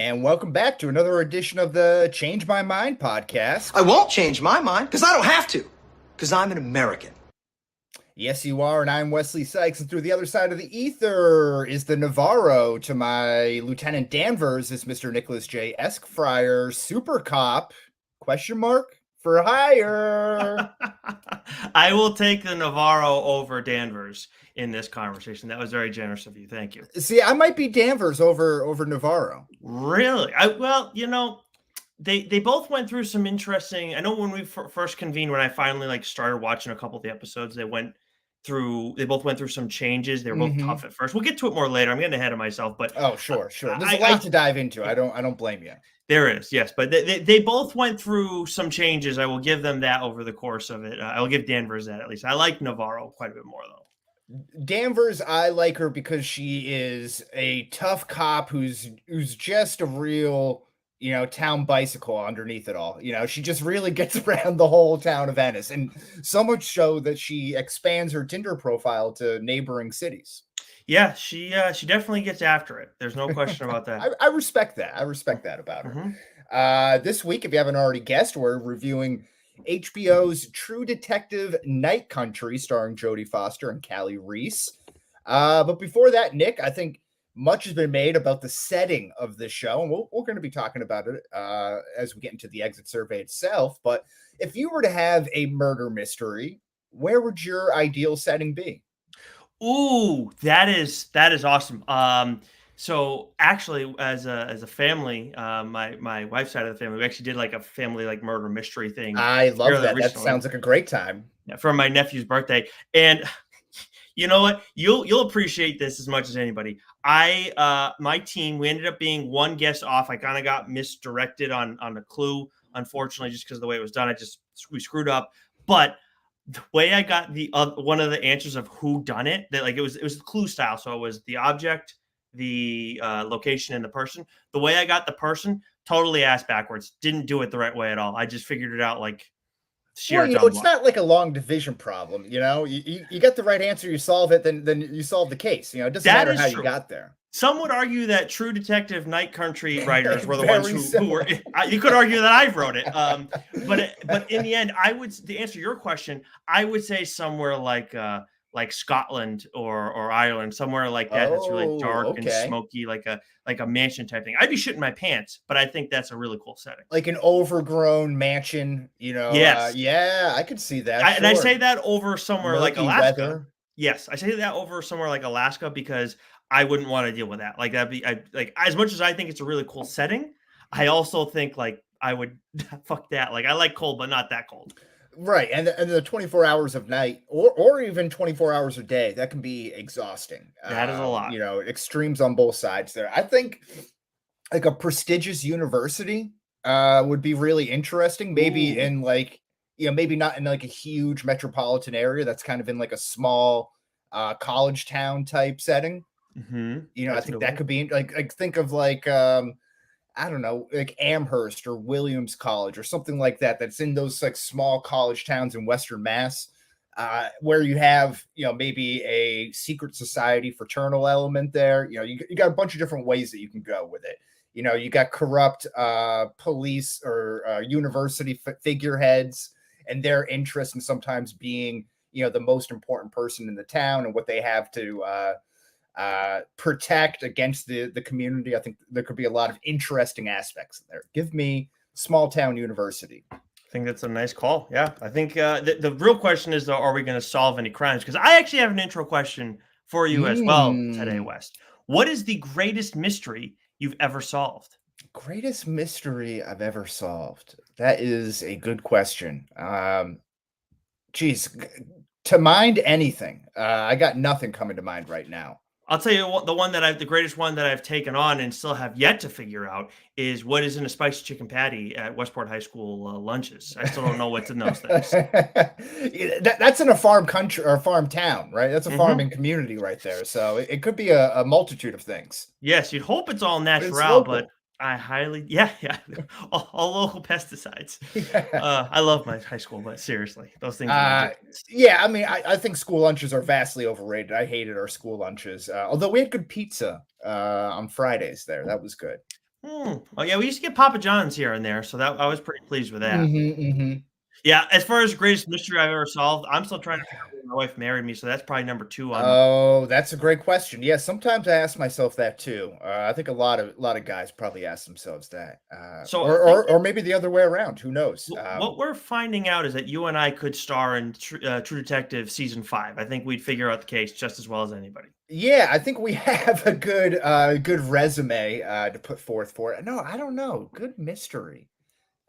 And welcome back to another edition of the Change My Mind podcast. I won't change my mind because I don't have to, because I'm an American. Yes, you are, and I'm Wesley Sykes, and through the other side of the ether is the Navarro. To my Lieutenant Danvers is Mr. Nicholas J. Esquire, super cop, question mark, for hire. I will take the Navarro over Danvers in this conversation. That was very generous of you. Thank you. See, I might be Danvers over Navarro. Really? They both went through some interesting. I know when we first convened, when I finally started watching a couple of the episodes, they both went through some changes. They were both tough at first. We'll get to it more later. I'm getting ahead of myself, but sure. There's a lot to dive into. I don't blame you. There is, yes, but they both went through some changes. I will give them that over the course of it. I will give Danvers that at least. I like Navarro quite a bit more though. Danvers, I like her because she is a tough cop who's just a real, town bicycle underneath it all. She just really gets around the whole town of Venice, and so much so that she expands her Tinder profile to neighboring cities. Yeah, she definitely gets after it. There's no question about that. I respect that. I respect that about her. This week, if you haven't already guessed, we're reviewing HBO's True Detective Night Country, starring Jodie Foster and Callie Reis. But before that, Nick, I think much has been made about the setting of this show, and we're going to be talking about it as we get into the exit survey itself. But if you were to have a murder mystery, where would your ideal setting be? Ooh, that is awesome. So actually, as a family, my wife's side of the family, we actually did a family murder mystery thing. I love that. That sounds like a great time. For my nephew's birthday, and you know what? You'll appreciate this as much as anybody. My team, we ended up being one guest off. I kind of got misdirected on a clue, unfortunately, just because of the way it was done. We screwed up, but the way I got the one of the answers of who done it, that it was clue style. So it was the object, the location, and the person. The way I got the person, totally ass backwards. Didn't do it the right way at all. I just figured it out sheer. Well, it's not like a long division problem. You get the right answer, you solve it, then you solve the case. It doesn't matter how you got there. Some would argue that True Detective Night Country writers were the ones who were. You could argue that I wrote it, but in the end, to answer your question, I would say somewhere like Scotland or Ireland, somewhere like that. That's really dark and smoky, like a mansion type thing. I'd be shitting my pants, but I think that's a really cool setting, like an overgrown mansion. Yes, yeah, I could see that. And I say that over somewhere like Alaska. Weather. Yes, I say that over somewhere like Alaska because I wouldn't want to deal with that. As much as I think it's a really cool setting, I also think I would fuck that. I like cold, but not that cold. Right. And the 24 hours of night or even 24 hours a day, that can be exhausting. That is a lot. Extremes on both sides there. I think a prestigious university would be really interesting. Maybe in maybe not in a huge metropolitan area. That's kind of in a small college town type setting. I think that could be think of I don't know, Amherst or Williams College or something like that. That's in those small college towns in Western Mass, where you have maybe a secret society fraternal element there. You got a bunch of different ways that you can go with it. You got corrupt police or university figureheads and their interest in sometimes being the most important person in the town and what they have to protect against the community. I think there could be a lot of interesting aspects there. Give me small town university. I think that's a nice call. Yeah, I think the real question is, though, are we going to solve any crimes? Because I actually have an intro question for you as well today, West. What is the greatest mystery you've ever solved? Greatest mystery I've ever solved. That is a good question. Geez, to mind anything. I got nothing coming to mind right now. I'll tell you what, the greatest one that I've taken on and still have yet to figure out is what is in a spicy chicken patty at Westport High School lunches. I still don't know what's in those things. That's in a farm country or farm town, right? That's a farming community right there. So it could be a multitude of things. Yes, you'd hope it's all natural, but I highly, yeah, all local pesticides. Yeah. I love my high school, but seriously, those things. Yeah, I mean, I think school lunches are vastly overrated. I hated our school lunches, although we had good pizza on Fridays there. That was good. Oh yeah, we used to get Papa John's here and there, so that I was pretty pleased with that. Yeah, as far as greatest mystery I've ever solved, I'm still trying to figure out when my wife married me, so that's probably number 2 on my. Oh, that's a great question. Yeah, sometimes I ask myself that too. I think a lot of guys probably ask themselves that, So I or, think or or maybe the other way around. Who knows? what we're finding out is that you and I could star in True Detective season 5. I think we'd figure out the case just as well as anybody. Yeah, I think we have a good resume to put forth for it. No, I don't know. Good mystery.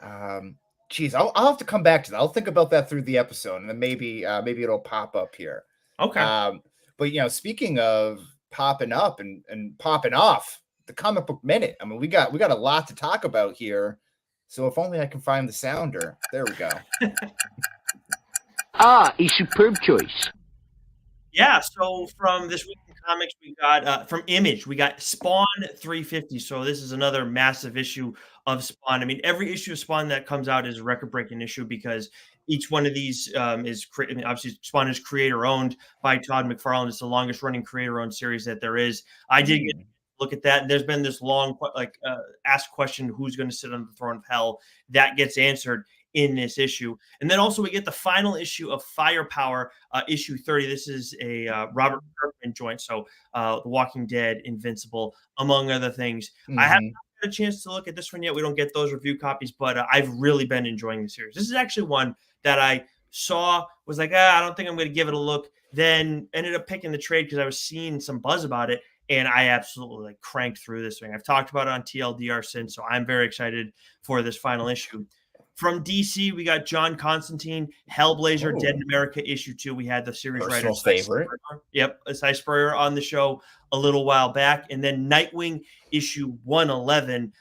Um, Geez, I'll have to come back to that. I'll think about that through the episode, and then maybe it'll pop up here. Okay. Um, but speaking of popping up and popping off, the comic book minute. I mean, we got a lot to talk about here. So if only I can find the sounder. There we go. Ah, a superb choice. Yeah, so from this week in comics, we got from Image, we got Spawn 350. So this is another massive issue of Spawn. I mean, every issue of Spawn that comes out is a record-breaking issue because each one of these I mean, obviously Spawn is creator owned by Todd McFarlane. It's the longest running creator owned series that there is. I did get Hmm. to look at that, and there's been this long asked question, who's going to sit on the throne of hell? That gets answered in this issue. And then also we get the final issue of Firepower, issue 30. This is a Robert Kirkman joint. So The Walking Dead, Invincible, among other things. I haven't Hmm. had a chance to look at this one yet. We don't get those review copies, but I've really been enjoying the series. This is actually one that I saw, was like, I don't think I'm going to give it a look. Then ended up picking the trade because I was seeing some buzz about it. And I absolutely like cranked through this thing. I've talked about it on TLDR since, so I'm very excited for this final issue. From DC, we got John Constantine, Hellblazer, Dead in Oh, America, issue 2. We had the series writer, personal favorite. Cy Spurrier on the show a little while back. And then Nightwing, issue 111.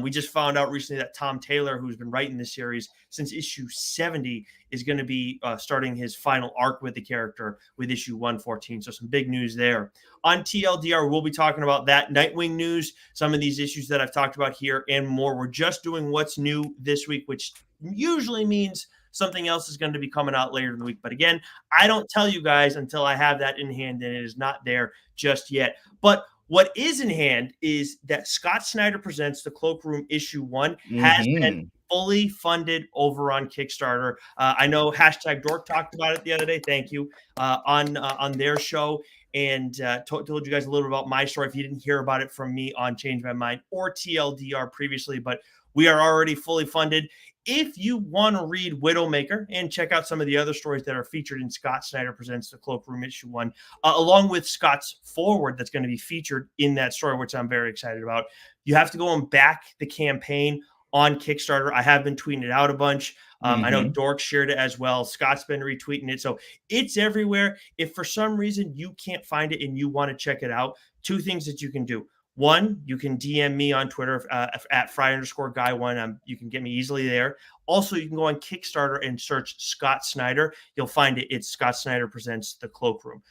We just found out recently that Tom Taylor, who's been writing this series since issue 70, is going to be starting his final arc with the character with issue 114. So some big news there. On TLDR, we'll be talking about that Nightwing news, some of these issues that I've talked about here, and more. We're just doing what's new this week, which usually means something else is going to be coming out later in the week. But again, I don't tell you guys until I have that in hand, and it is not there just yet. But what is in hand is that Scott Snyder Presents the Cloakroom issue 1 has been Hmm. fully funded over on Kickstarter. I know hashtag Dork talked about it the other day. Thank you on their show, and told you guys a little bit about my story if you didn't hear about it from me on Change My Mind or TLDR previously. But we are already fully funded. If you want to read Widowmaker and check out some of the other stories that are featured in Scott Snyder Presents the Cloakroom issue 1, along with Scott's forward that's going to be featured in that story, which I'm very excited about, you have to go and back the campaign on Kickstarter. I have been tweeting it out a bunch. I know Hmm. Dork shared it as well. Scott's been retweeting it. So it's everywhere. If for some reason you can't find it and you want to check it out, 2 things that you can do. One, you can DM me on Twitter at fry_guy1. You can get me easily there. Also, you can go on Kickstarter and search Scott Snyder. You'll find it. It's Scott Snyder Presents the Cloakroom.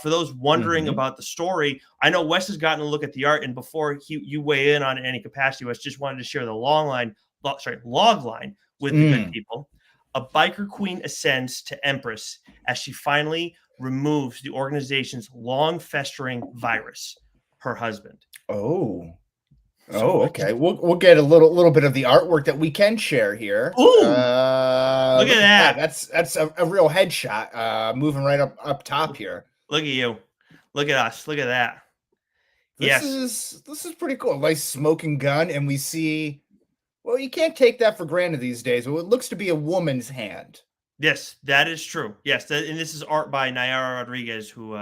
For those wondering Hmm. about the story, I know Wes has gotten a look at the art, and before you weigh in on it in any capacity, Wes just wanted to share the log line with the good Mm. people. A biker queen ascends to Empress as she finally removes the organization's long festering virus, her husband. Oh. So, Oh, okay. We'll get a little bit of the artwork that we can share here. ooh, look at Look at that. that. That's a real headshot. Moving right up top here. Look at you. Look at us. Look at that. This Yes. is pretty cool. Nice smoking gun, and we see. Well, you can't take that for granted these days. Well, it looks to be a woman's hand. Yes, that is true. Yes, and this is art by Nayara Rodriguez, who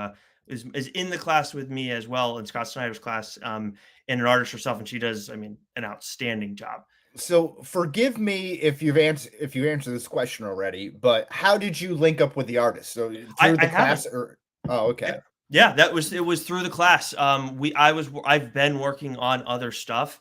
is in the class with me as well in Scott Snyder's class, and an artist herself, and she does, I mean, an outstanding job. So forgive me if you answered this question already, but how did you link up with the artist? So through I the haven't. class, or oh, okay. Yeah, it was through the class. I've been working on other stuff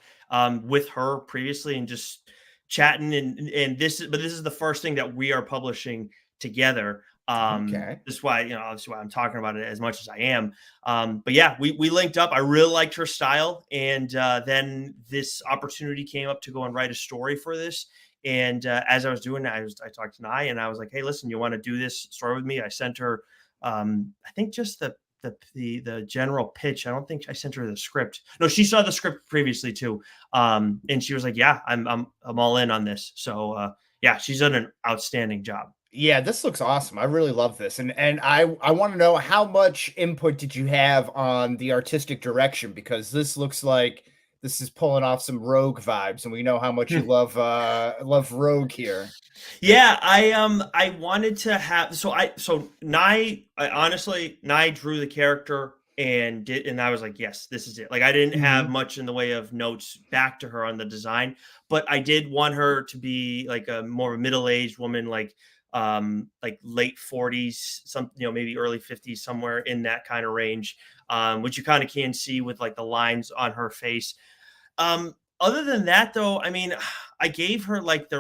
with her previously and just chatting, and this is the first thing that we are publishing together. Okay. This is why, obviously why I'm talking about it as much as I am. But yeah, we linked up. I really liked her style, and then this opportunity came up to go and write a story for this. And as I was doing that, I talked to Nye, and I was like, "Hey, listen, you want to do this story with me?" I sent her, I think just the general pitch. I don't think I sent her the script. No, she saw the script previously too, and she was like, "Yeah, I'm all in on this." So yeah, she's done an outstanding job. Yeah, this looks awesome. I really love this. And I want to know, how much input did you have on the artistic direction? Because this looks like this is pulling off some Rogue vibes, and we know how much you love Rogue here. Yeah, I wanted to have I honestly Nye drew the character and I was like, yes, this is it. Like I didn't have much in the way of notes back to her on the design, but I did want her to be like a more middle-aged woman, like late 40s, some maybe early 50s, somewhere in that kind of range, which you kind of can see with like the lines on her face. Other than that, though, I mean, I gave her like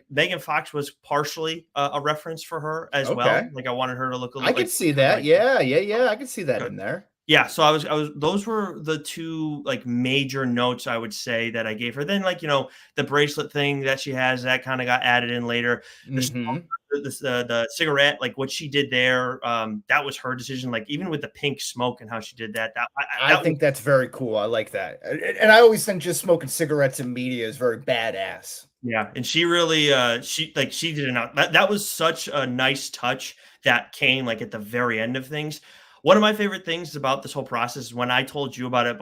Megan Fox was partially a reference for her as well. Like I wanted her to look a little. I could see that. Like, yeah. I could see that in there. Yeah, so I was. Those were the two like major notes I would say that I gave her. Then the bracelet thing that she has, that kind of got added in later. The cigarette, like what she did there, that was her decision. Like even with the pink smoke and how she did that. I think that's very cool. I like that, and I always think just smoking cigarettes in media is very badass. Yeah, and she really, she did it out. That was such a nice touch that came like at the very end of things. One of my favorite things about this whole process is when I told you about it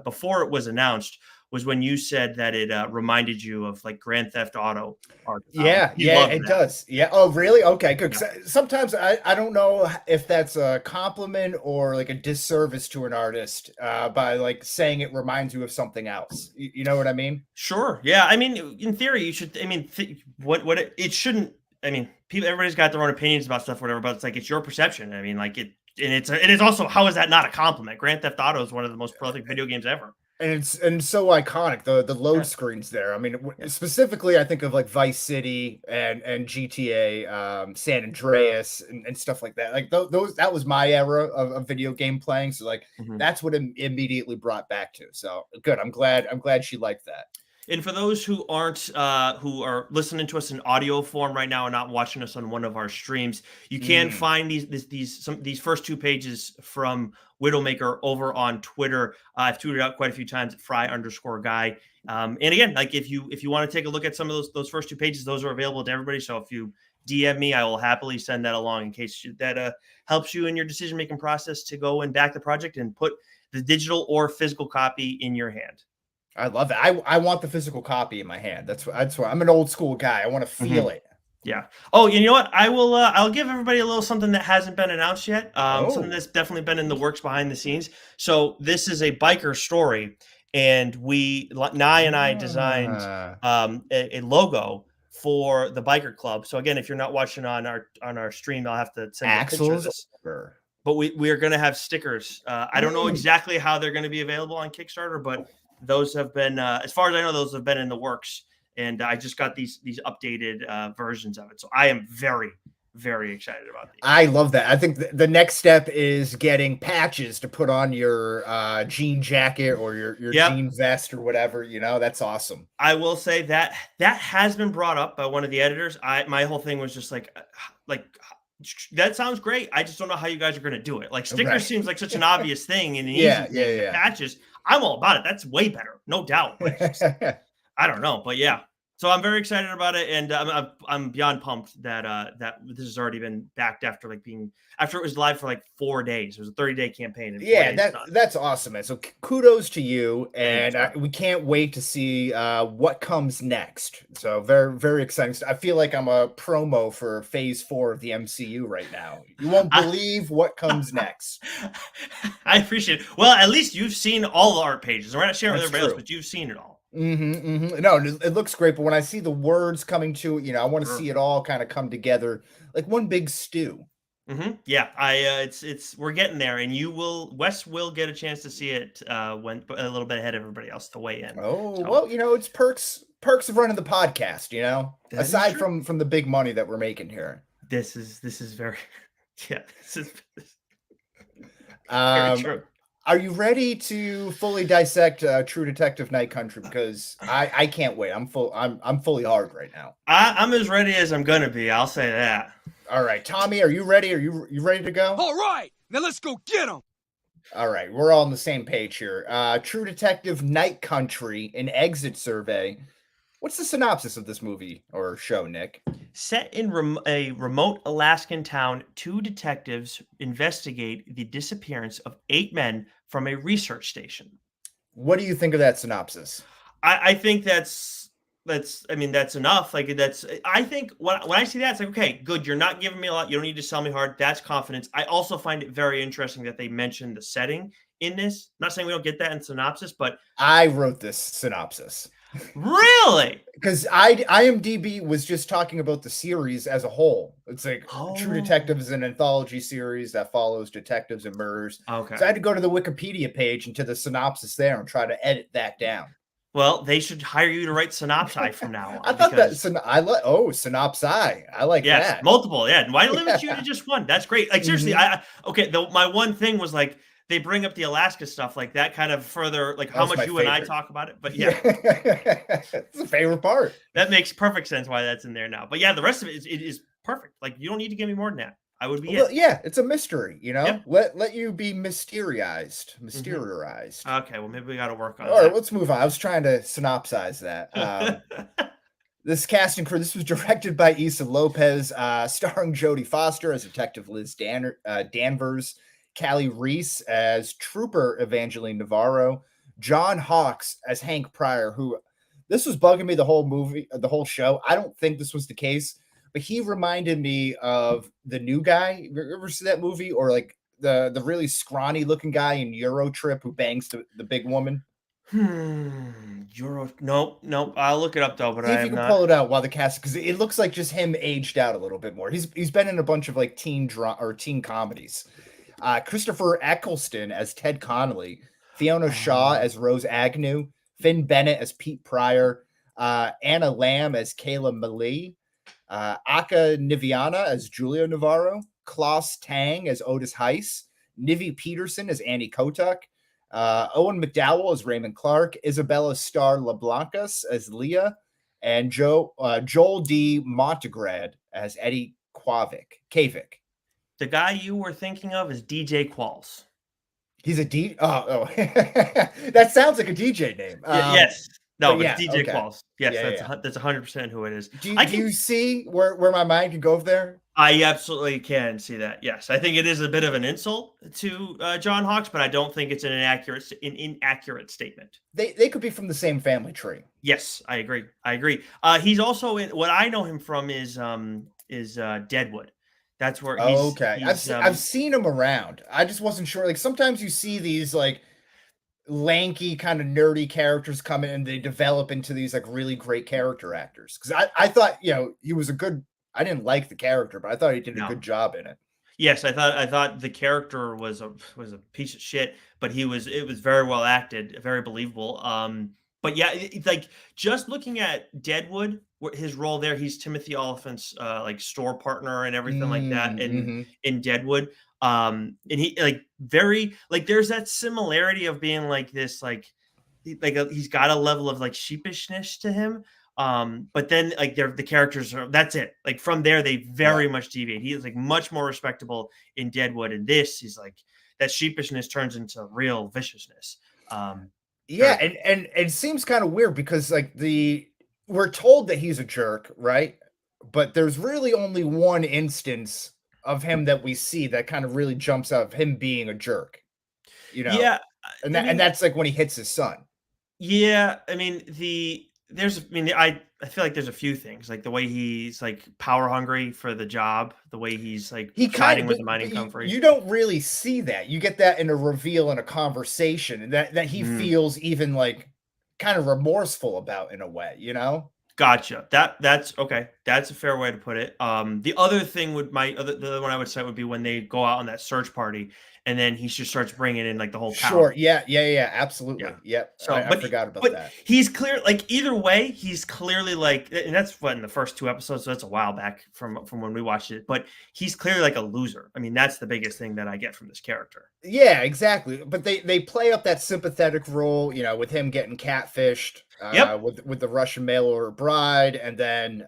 before it was announced, was when you said that it reminded you of like Grand Theft Auto art. Yeah, it does. Yeah. Oh, really? Okay, good. Yeah. Sometimes I don't know if that's a compliment or like a disservice to an artist by like saying it reminds you of something else. You know what I mean? Sure. Yeah. I mean, in theory, you should. I mean, it shouldn't. I mean, everybody's got their own opinions about stuff, whatever. But it's like it's your perception. I mean, like it, and it is also, how is that not a compliment? Grand Theft Auto is one of the most prolific video games ever. And it's so iconic, the load screens there. I mean, specifically, I think of like Vice City and GTA, San Andreas and stuff like that. Like those that was my era of video game playing. So like that's what it immediately brought back to. So good. I'm glad she liked that. And for those who aren't, who are listening to us in audio form right now and not watching us on one of our streams, you can find these first two pages from Widowmaker over on Twitter. I've tweeted out quite a few times at Fry_guy. And again, like if you want to take a look at some of those first two pages, those are available to everybody. So if you DM me, I will happily send that along in case that helps you in your decision making process to go and back the project and put the digital or physical copy in your hand. I love it. I want the physical copy in my hand. That's why I'm an old school guy. I want to feel it. Yeah. Oh, you know what? I will. I'll give everybody a little something that hasn't been announced yet. Something that's definitely been in the works behind the scenes. So this is a biker story, and Nye and I designed a logo for the biker club. So again, if you're not watching on our stream, I'll have to send you a picture of this. But we are going to have stickers. I don't know exactly how they're going to be available on Kickstarter, but those have been, as far as I know, those have been in the works, and I just got these updated versions of it. So I am very, very excited about these. I love that. I think the next step is getting patches to put on your jean jacket or your jean vest or whatever. That's awesome. I will say that has been brought up by one of the editors. My whole thing was just like that sounds great. I just don't know how you guys are going to do it. Like stickers seems like such an obvious thing, and patches. I'm all about it. That's way better, no doubt. I don't know, but yeah. So I'm very excited about it, and I'm beyond pumped that this has already been backed after it was live for like 4 days. It was a 30-day campaign. That's awesome, man. So kudos to you, and we can't wait to see what comes next. So very, very exciting. I feel like I'm a promo for Phase 4 of the MCU right now. You won't believe what comes next. I appreciate it. Well, at least you've seen all the art pages. We're not sharing with everybody else, but you've seen it all. No, it looks great, but when I see the words coming to it, I want to see it all kind of come together like one big stew. Yeah, we're getting there, and Wes will get a chance to see it when a little bit ahead of everybody else to weigh in. Well, it's perks of running the podcast, aside from the big money that we're making here. This is very this is very true. Are you ready to fully dissect True Detective Night Country? Because I can't wait. I'm fully hard right now. I'm as ready as I'm gonna be. I'll say that. All right, Tommy, are you ready? Are you ready to go? All right, now let's go get him. All right, we're all on the same page here. True Detective Night Country, an exit survey. What's the synopsis of this movie or show, Nick? Set in a remote Alaskan town, two detectives investigate the disappearance of 8 men from a research station. What do you think of that synopsis? I think that's enough. Like I think when I see that, it's like, okay, good. You're not giving me a lot. You don't need to sell me hard. That's confidence. I also find it very interesting that they mentioned the setting in this. I'm not saying we don't get that in synopsis, but I wrote this synopsis. Really? Because IMDb was just talking about the series as a whole. It's like True Detective is an anthology series that follows detectives and murders. Okay. So I had to go to the Wikipedia page and to the synopsis there and try to edit that down. Well, they should hire you to write synopsi from now on. I thought synopsi. I like that. Multiple. Yeah. Why limit you to just one? That's great. Like seriously, my one thing was like they bring up the Alaska stuff, like that kind of further, like how much you and I talk about it. But yeah, it's the favorite part. That makes perfect sense why that's in there now. But yeah, the rest of it is perfect. Like you don't need to give me more than that. I would be Yeah, it's a mystery, you know. Yep. Let you be mysteriorized. Okay, well maybe we got to work on that. All right, let's move on. I was trying to synopsize that. This cast and crew. This was directed by Issa Lopez, starring Jodie Foster as Detective Liz Danvers, Callie Reis as Trooper Evangeline Navarro, John Hawkes as Hank Pryor. Who this was bugging me the whole show. I don't think this was the case, but he reminded me of the new guy. You ever see that movie? Or like the really scrawny looking guy in Euro Trip who bangs the big woman? Nope. I'll look it up though. But see if you can pull it out while the cast, because it looks like just him aged out a little bit more. He's been in a bunch of like teen comedies. Christopher Eccleston as Ted Connolly, Fiona Shaw as Rose Agnew, Finn Bennett as Pete Pryor, Anna Lamb as Kayla Malee, Aka Niviana as Julia Navarro, Klaus Tang as Otis Heiss, Nivi Peterson as Annie Kotak, Owen McDowell as Raymond Clark, Isabella Starr LeBlancas as Leah, and Joel D. Montegrad as Eddie Kavik. The guy you were thinking of is DJ Qualls. He's a D. Oh, that sounds like a DJ name. Yes. No, but it's DJ Qualls. Yes, yeah, that's 100% who it is. Do you see where my mind can go there? I absolutely can see that. Yes, I think it is a bit of an insult to John Hawkes, but I don't think it's an inaccurate statement. They could be from the same family tree. Yes, I agree. He's also in what I know him from is Deadwood. That's where he's okay. I've seen him around. I just wasn't sure. Like sometimes you see these like lanky kind of nerdy characters come in and they develop into these like really great character actors. Because I thought he was a good. I didn't like the character, but I thought he did a good job in it. Yes, I thought the character was a piece of shit, but it was very well acted, very believable. But yeah, it's like just looking at Deadwood, his role there, he's Timothy Oliphant's like store partner and everything like that in Deadwood. And he like very like there's that similarity of being like this he's got a level of like sheepishness to him. But then like the characters that's it. Like from there they very much deviate. He is like much more respectable in Deadwood, and this he's like that sheepishness turns into real viciousness. And it seems kind of weird because like we're told that he's a jerk, right? But there's really only one instance of him that we see that kind of really jumps out of him being a jerk, Yeah, and that's like when he hits his son. Yeah, I mean I feel like there's a few things like the way he's like power hungry for the job, the way he's like siding with the mining company. You don't really see that. You get that in a reveal in a conversation, and that he feels even like kind of remorseful about in a way, Gotcha. That's okay. That's a fair way to put it. The other thing the other one I would say would be when they go out on that search party and then he just starts bringing in like the whole town. Sure. Yeah. Absolutely. Yeah. Yep. So, I forgot about that. he's clear. Like either way, he's clearly like, and that's what in the first 2 episodes. So that's a while back from when we watched it. But he's clearly like a loser. I mean, that's the biggest thing that I get from this character. Yeah, exactly. But they play up that sympathetic role, with him getting catfished, Yep. with the Russian mail order bride, and then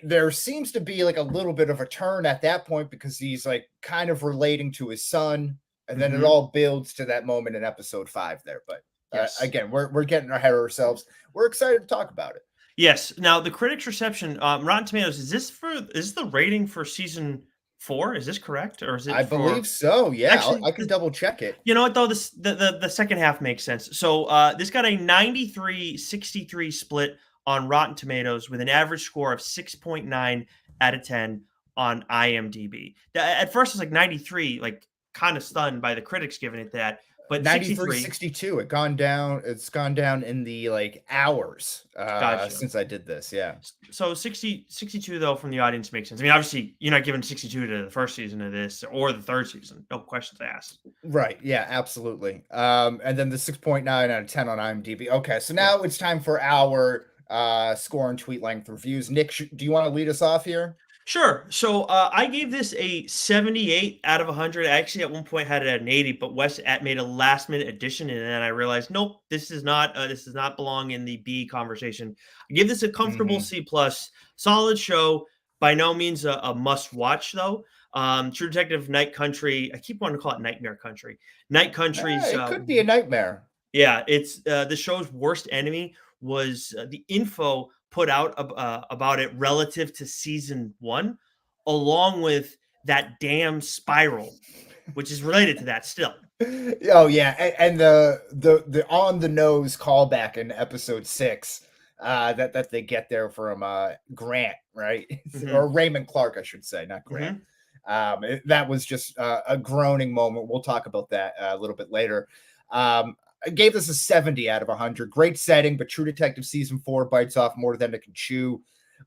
there seems to be like a little bit of a turn at that point because he's like kind of relating to his son, and then it all builds to that moment in episode 5 there. But Yes. again, we're getting ahead of ourselves. We're excited to talk about it. Yes. Now the critics' reception, Rotten Tomatoes, is this the rating for season 4? Is this correct, or is it? I believe so. Yeah, Actually, I can double check it. You know what though? The second half makes sense. So this got a 93-63 split on Rotten Tomatoes with an average score of 6.9 out of 10 on IMDb. At first, it's like 93, like kind of stunned by the critics giving it that. But 93, 62. It's gone down in the like hours Gotcha. since I did this. Yeah. So 62 though from the audience makes sense. I mean, obviously you're not giving 62 to the first season of this or the third season. No questions asked. Right. Yeah, absolutely. And then the 6.9 out of 10 on IMDb. Okay, so now it's time for our score and tweet length reviews. Nick, do you want to lead us off here? Sure. So I gave this a 78 out of 100. I actually at one point had it at an 80, but Wes made a last minute addition, and then I realized, nope, this does not belong in the B conversation. I give this a comfortable C plus. Solid show. By no means a must watch though. True Detective Night Country. I keep wanting to call it Nightmare Country. Night Country's. It could be a nightmare. Yeah, it's the show's worst enemy was the info put out about it relative to season 1, along with that damn spiral, which is related to that still. Oh yeah, and the on the nose callback in episode 6 that they get there from Grant, right? Or Raymond Clark, I should say, not Grant. That was just a groaning moment. We'll talk about that a little bit later. I gave this a 70 out of 100. Great setting, but True Detective season 4 bites off more than it can chew.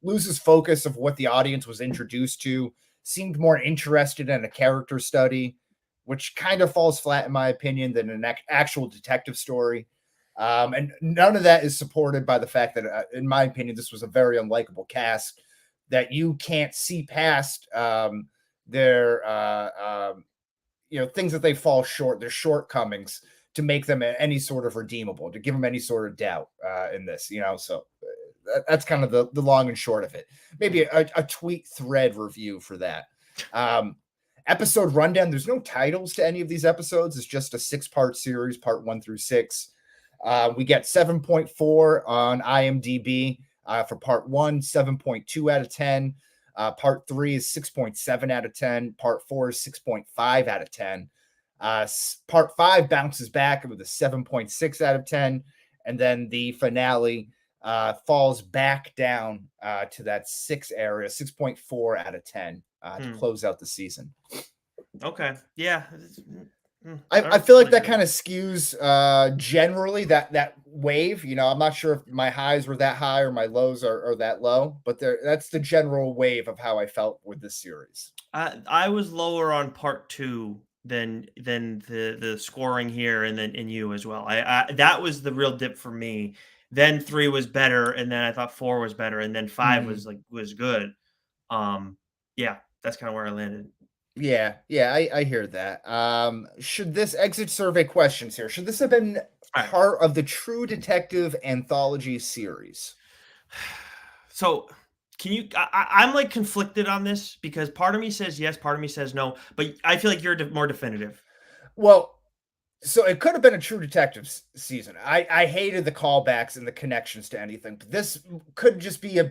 Loses focus of what the audience was introduced to. Seemed more interested in a character study, which kind of falls flat in my opinion than an actual detective story. And none of that is supported by the fact that, in my opinion, this was a very unlikable cast that you can't see past their things that they fall short, their shortcomings, to make them any sort of redeemable, to give them any sort of doubt in this, so that's kind of the long and short of it. Maybe a tweet thread review for that. Episode rundown. There's no titles to any of these episodes. It's just a 6-part series, part 1 through 6. We get 7.4 on IMDb for part 1, 7.2 out of 10. Part 3 is 6.7 out of 10. Part 4 is 6.5 out of 10. Part 5 bounces back with a 7.6 out of 10, and then the finale falls back down to that 6 area, 6.4 out of 10 to close out the season. Okay, yeah. I feel like that kind of skews generally that wave. I'm not sure if my highs were that high or my lows are that low, but that's the general wave of how I felt with this series. I was lower on part 2 than the scoring here, and then in you as well. I that was the real dip for me. Then 3 was better, and then I thought 4 was better, and then 5 was good. Yeah, that's kind of where I landed. Yeah, I hear that. Should this exit survey questions here? Should this have been part of the True Detective anthology series? So can you? I'm like conflicted on this because part of me says yes, part of me says no, but I feel like you're more definitive. Well, so it could have been a True Detective season. I hated the callbacks and the connections to anything, but this could just be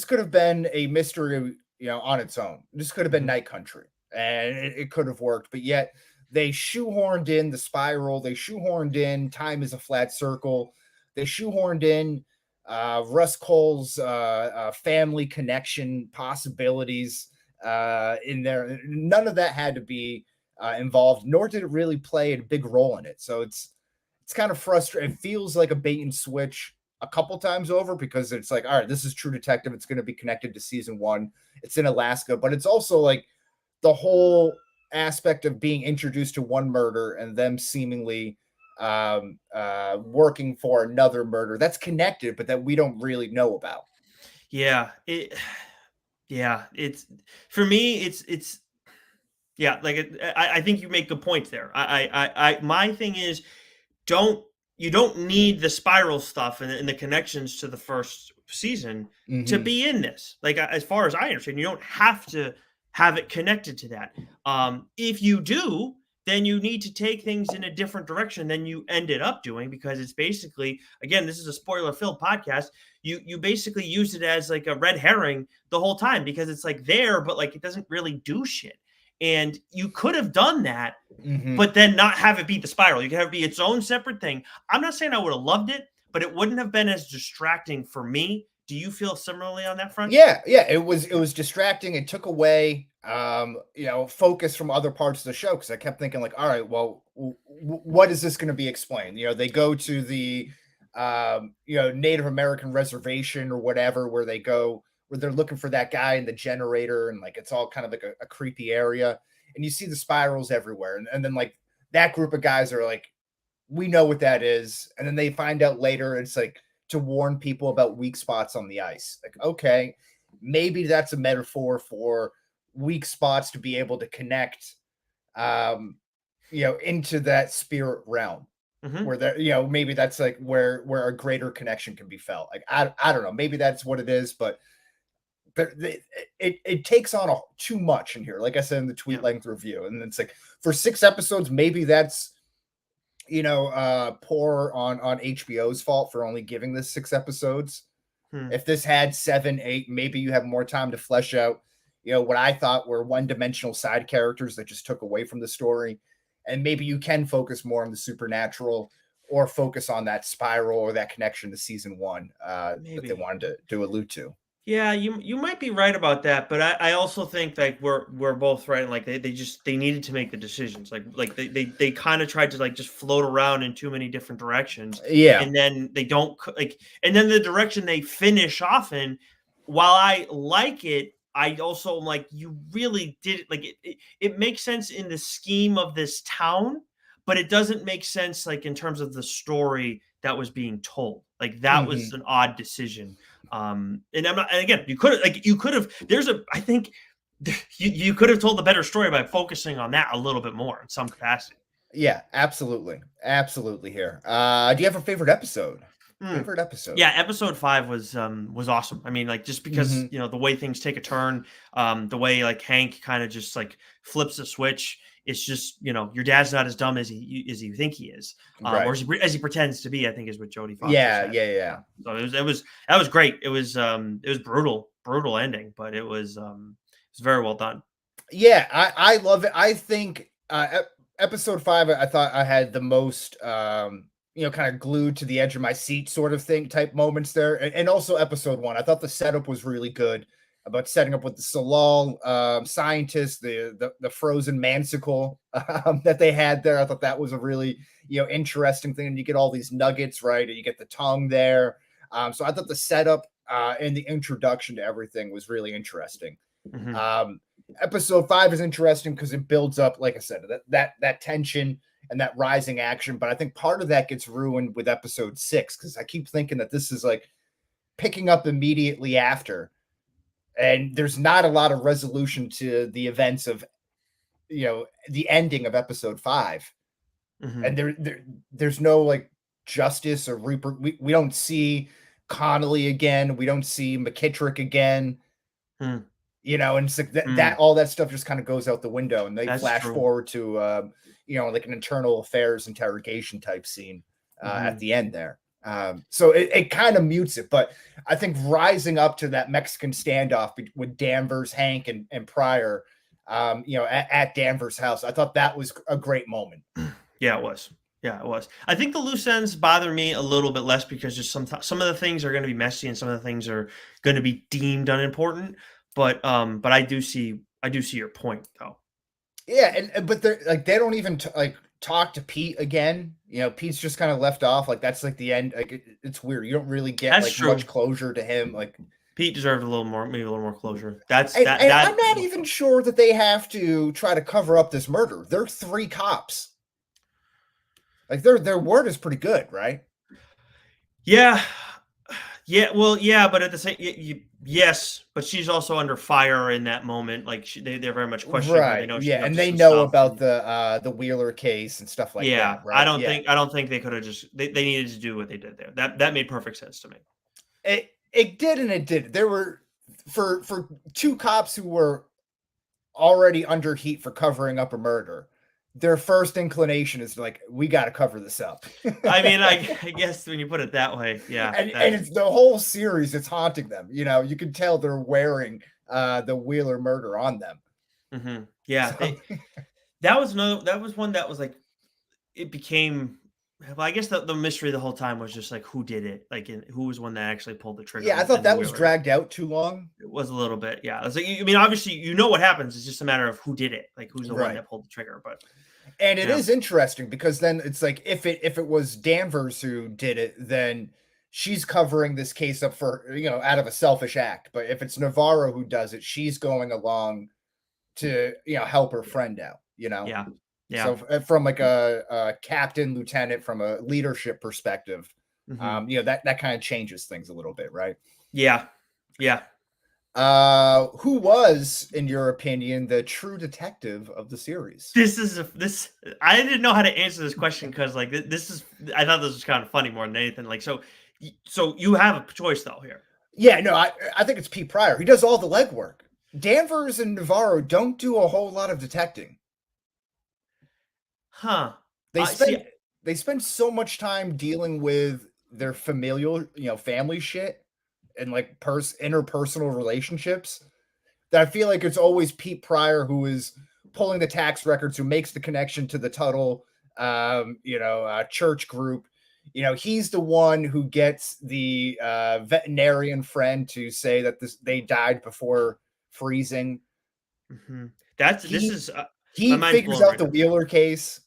could have been a mystery, on its own. This could have been Night Country, and it could have worked, but yet they shoehorned in the spiral. They shoehorned in time is a flat circle. They shoehorned in Russ Cole's family connection possibilities in there. None of that had to be involved, nor did it really play a big role in it. So it's kind of frustrating. It feels like a bait and switch a couple times over because it's like, all right, this is True Detective. It's going to be connected to season 1. It's in Alaska, but it's also like the whole aspect of being introduced to one murder and them seemingly working for another murder that's connected, but that we don't really know about. Yeah, yeah, it's for me. It's yeah. Like I think you make good points there. My thing is don't you don't need the spiral stuff and the connections to the first season to Mm-hmm. be in this. Like as far as I understand, you don't have to have it connected to that. If you do, then you need to take things in a different direction than you ended up doing because it's basically again, this is a spoiler-filled podcast. You basically used it as like a red herring the whole time because it's like there, but like it doesn't really do shit. And you could have done that Mm-hmm. but then not have it be the spiral. You can have it be its own separate thing. I'm not saying I would have loved it, but it wouldn't have been as distracting for me. Do you feel similarly on that front? Yeah, it was distracting. It took away focus from other parts of the show because I kept thinking like, all right, well, what is this going to be explained? They go to the Native American reservation or whatever where they go where they're looking for that guy in the generator and like it's all kind of like a creepy area and you see the spirals everywhere and then like that group of guys are like, we know what that is, and then they find out later it's like to warn people about weak spots on the ice. Like, okay, maybe that's a metaphor for weak spots to be able to connect, into that spirit realm Mm-hmm. where there, maybe that's like where a greater connection can be felt. Like, I don't know, maybe that's what it is, but it takes on too much in here. Like I said in the tweet Yeah. length review, and it's like for 6 episodes, maybe that's poor on HBO's fault for only giving this 6 episodes. Hmm. If this had 7, 8, maybe you have more time to flesh out, what I thought were one-dimensional side characters that just took away from the story. And maybe you can focus more on the supernatural or focus on that spiral or that connection to season 1 that they Maybe. wanted to allude to. Yeah, you might be right about that, but I also think like we're both right. And like they needed to make the decisions. Like they kind of tried to like just float around in too many different directions, Yeah. and then they don't and then the direction they finish off in. While I like it, I also am like you really did it. Like it makes sense in the scheme of this town, but it doesn't make sense like in terms of the story that was being told. Like that was Mhm. an odd decision. And I'm not, and again, you could have, I think you could have told the better story by focusing on that a little bit more in some capacity. Yeah, absolutely. Absolutely here. Do you have a favorite episode? Hmm. Favorite episode? Yeah, episode 5 was awesome. I mean, like just because Mhm. the way things take a turn, the way like Hank kind of just like flips a switch. It's just your dad's not as dumb as you think he is, or Right. as he pretends to be. I think is what Jodie Foster Yeah, said. yeah, yeah. So that was great. It was brutal ending, but it was very well done. Yeah, I love it. I think episode 5 I thought I had the most kind of glued to the edge of my seat sort of thing type moments there. And also episode 1. I thought the setup was really good about setting up with the Salal scientist, the frozen mansicle that they had there. I thought that was a really interesting thing. And you get all these nuggets, right? And you get the tongue there. So I thought the setup and the introduction to everything was really interesting. Mhm. Episode 5 is interesting because it builds up, like I said, that tension and that rising action. But I think part of that gets ruined with episode 6 because I keep thinking that this is like picking up immediately after, and there's not a lot of resolution to the events of the ending of episode 5, Mhm. and there's no like justice or we don't see Connolly again, we don't see McKittrick again. Hmm. And it's like that Hmm. all that stuff just kind of goes out the window, and they That's flash true. forward to like an internal affairs interrogation type scene at Mhm. the end there. So it kind of mutes it, but I think rising up to that Mexican standoff with Danvers, Hank, and Pryor, at Danvers' house, I thought that was a great moment. Yeah, it was. Yeah, it was. I think the loose ends bother me a little bit less because just some of the things are going to be messy and some of the things are going to be deemed unimportant. But I do see your point though. Yeah, but they're like they don't even talk to Pete again. Pete's just kind of left off. Like that's like the end. Like it's weird. You don't really get That's like true. much closure to him. Like Pete deserved maybe a little more closure. That's And, that and that I'm not even sure that they have to try to cover up this murder. They're 3 cops. Like their word is pretty good, right? Yeah. Yeah, well, yeah, but at the same, yes, but she's also under fire in that moment. Like they're very much questioning her. They Right. know she's Yeah, up and to they some know stuff. about And the Wheeler case and stuff like yeah, that, right? Yeah. I don't think they could have just they needed to do what they did there. That made perfect sense to me. It did and it did. There were for 2 cops who were already under heat for covering up a murder. Their first inclination is like, we got to cover this up. I mean, I guess when you put it that way, yeah. And it's the whole series. It's haunting them. You know, you can tell they're wearing the Wheeler murder on them. Yeah, So, that was one that was like it became. Well, I guess the mystery the whole time was just like who did it, like who was one that actually pulled the trigger. yeah, I thought and the that was Wheeler. dragged out too long. It was a little bit, yeah. It's like I mean, obviously, you know what happens. It's just a matter of who did it, like who's the one Right. that pulled the trigger. But And it is interesting because then it's like if it was Danvers who did it, then she's covering this case up for, you know, out of a selfish act. But if it's Navarro who does it, she's going along to, you know, help her friend out, you know. yeah, So from like a captain, lieutenant, from a leadership perspective, you know, that kind of changes things a little bit, right? yeah. Who was, in your opinion, the true detective of the series? This I didn't know how to answer this question because like this is I thought this was kind of funny more than anything. Like so you have a choice though here. Yeah, no, I think it's Pete Pryor. He does all the legwork. Danvers and Navarro don't do a whole lot of detecting. Huh. They spend so much time dealing with their familial, you know, family shit and like interpersonal relationships that I feel like it's always Pete Pryor who is pulling the tax records, who makes the connection to the Tuttle, church group. You know, he's the one who gets the veterinarian friend to say that they died before freezing. He My mind's figures blown out right the now. Wheeler case.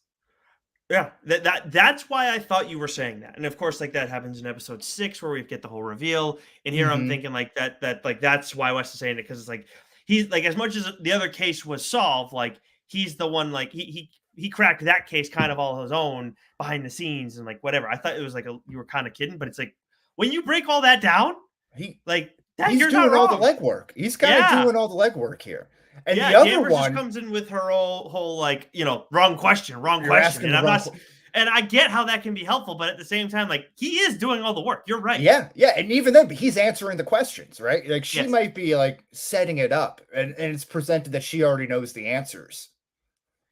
Yeah, that's why I thought you were saying that, and of course, like that happens in episode 6 where we get the whole reveal, and here I'm thinking like that like that's why Wes is saying it because it's like he's like as much as the other case was solved, like he's the one like he cracked that case kind of all his own behind the scenes and like whatever. I thought it was like you were kind of kidding, but it's like when you break all that down, He's you're doing not all the wrong. legwork. He's kind of doing all the legwork here. And yeah, the other Danvers one just comes in with her whole like, you know, wrong question. asking And the I'm wrong not and I get how that can be helpful, but at the same time, like he is doing all the work. You're right. Yeah. And even then, he's answering the questions, right? Like she Yes. might be like setting it up and it's presented that she already knows the answers.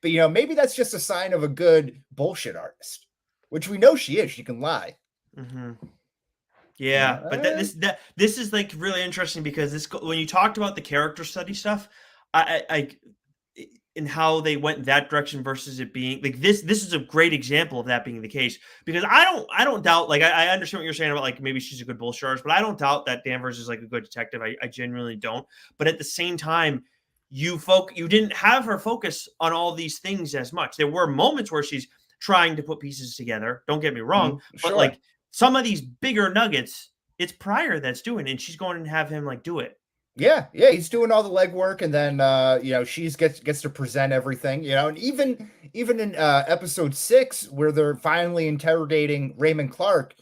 But, you know, maybe that's just a sign of a good bullshit artist, which we know she is. She can lie. Yeah, but this is like really interesting because when you talked about the character study stuff, I and how they went that direction versus it being like this is a great example of that being the case because I don't doubt like I understand what you're saying about like maybe she's a good bullshit artist, but I don't doubt that Danvers is like a good detective. I genuinely don't. But at the same time, you didn't have her focus on all these things as much. There were moments where she's trying to put pieces together. Don't get me wrong, Sure. but like some of these bigger nuggets, it's Pryor that's doing it, and she's going to have him like do it. Yeah, he's doing all the legwork, and then you know, she gets to present everything, you know, and even in episode 6, where they're finally interrogating Raymond Clark,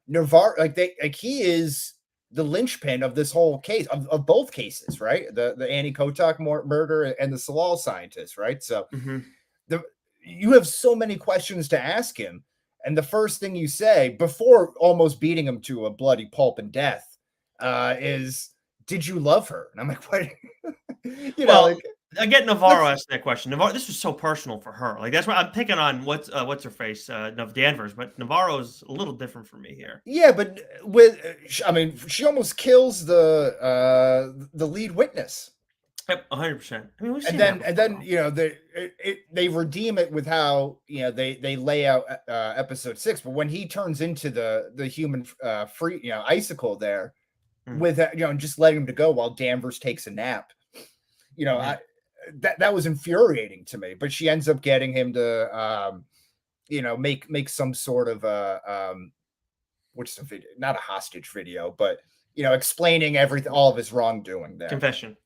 Navarro, he is the linchpin of this whole case, of both cases, right? The Annie Kotak murder and the Salal scientist, right? So you have so many questions to ask him, and the first thing you say before almost beating him to a bloody pulp and death is, did you love her? And I'm like, what? I get Navarro asked that question. Navarro, this was so personal for her. Like that's why I'm picking on what's her face, Danvers, but Navarro is a little different for me here. Yeah, but she almost kills the lead witness. Yep, 100%. I mean, and then you know they redeem it with how, you know, they lay out episode 6, but when he turns into the human free, you know, icicle there. With you know, just letting him to go while Danvers takes a nap, you know, that was infuriating to me. But she ends up getting him to, you know, make some sort of which is a video, not a hostage video, but explaining everything, all of his wrongdoing there. Confession.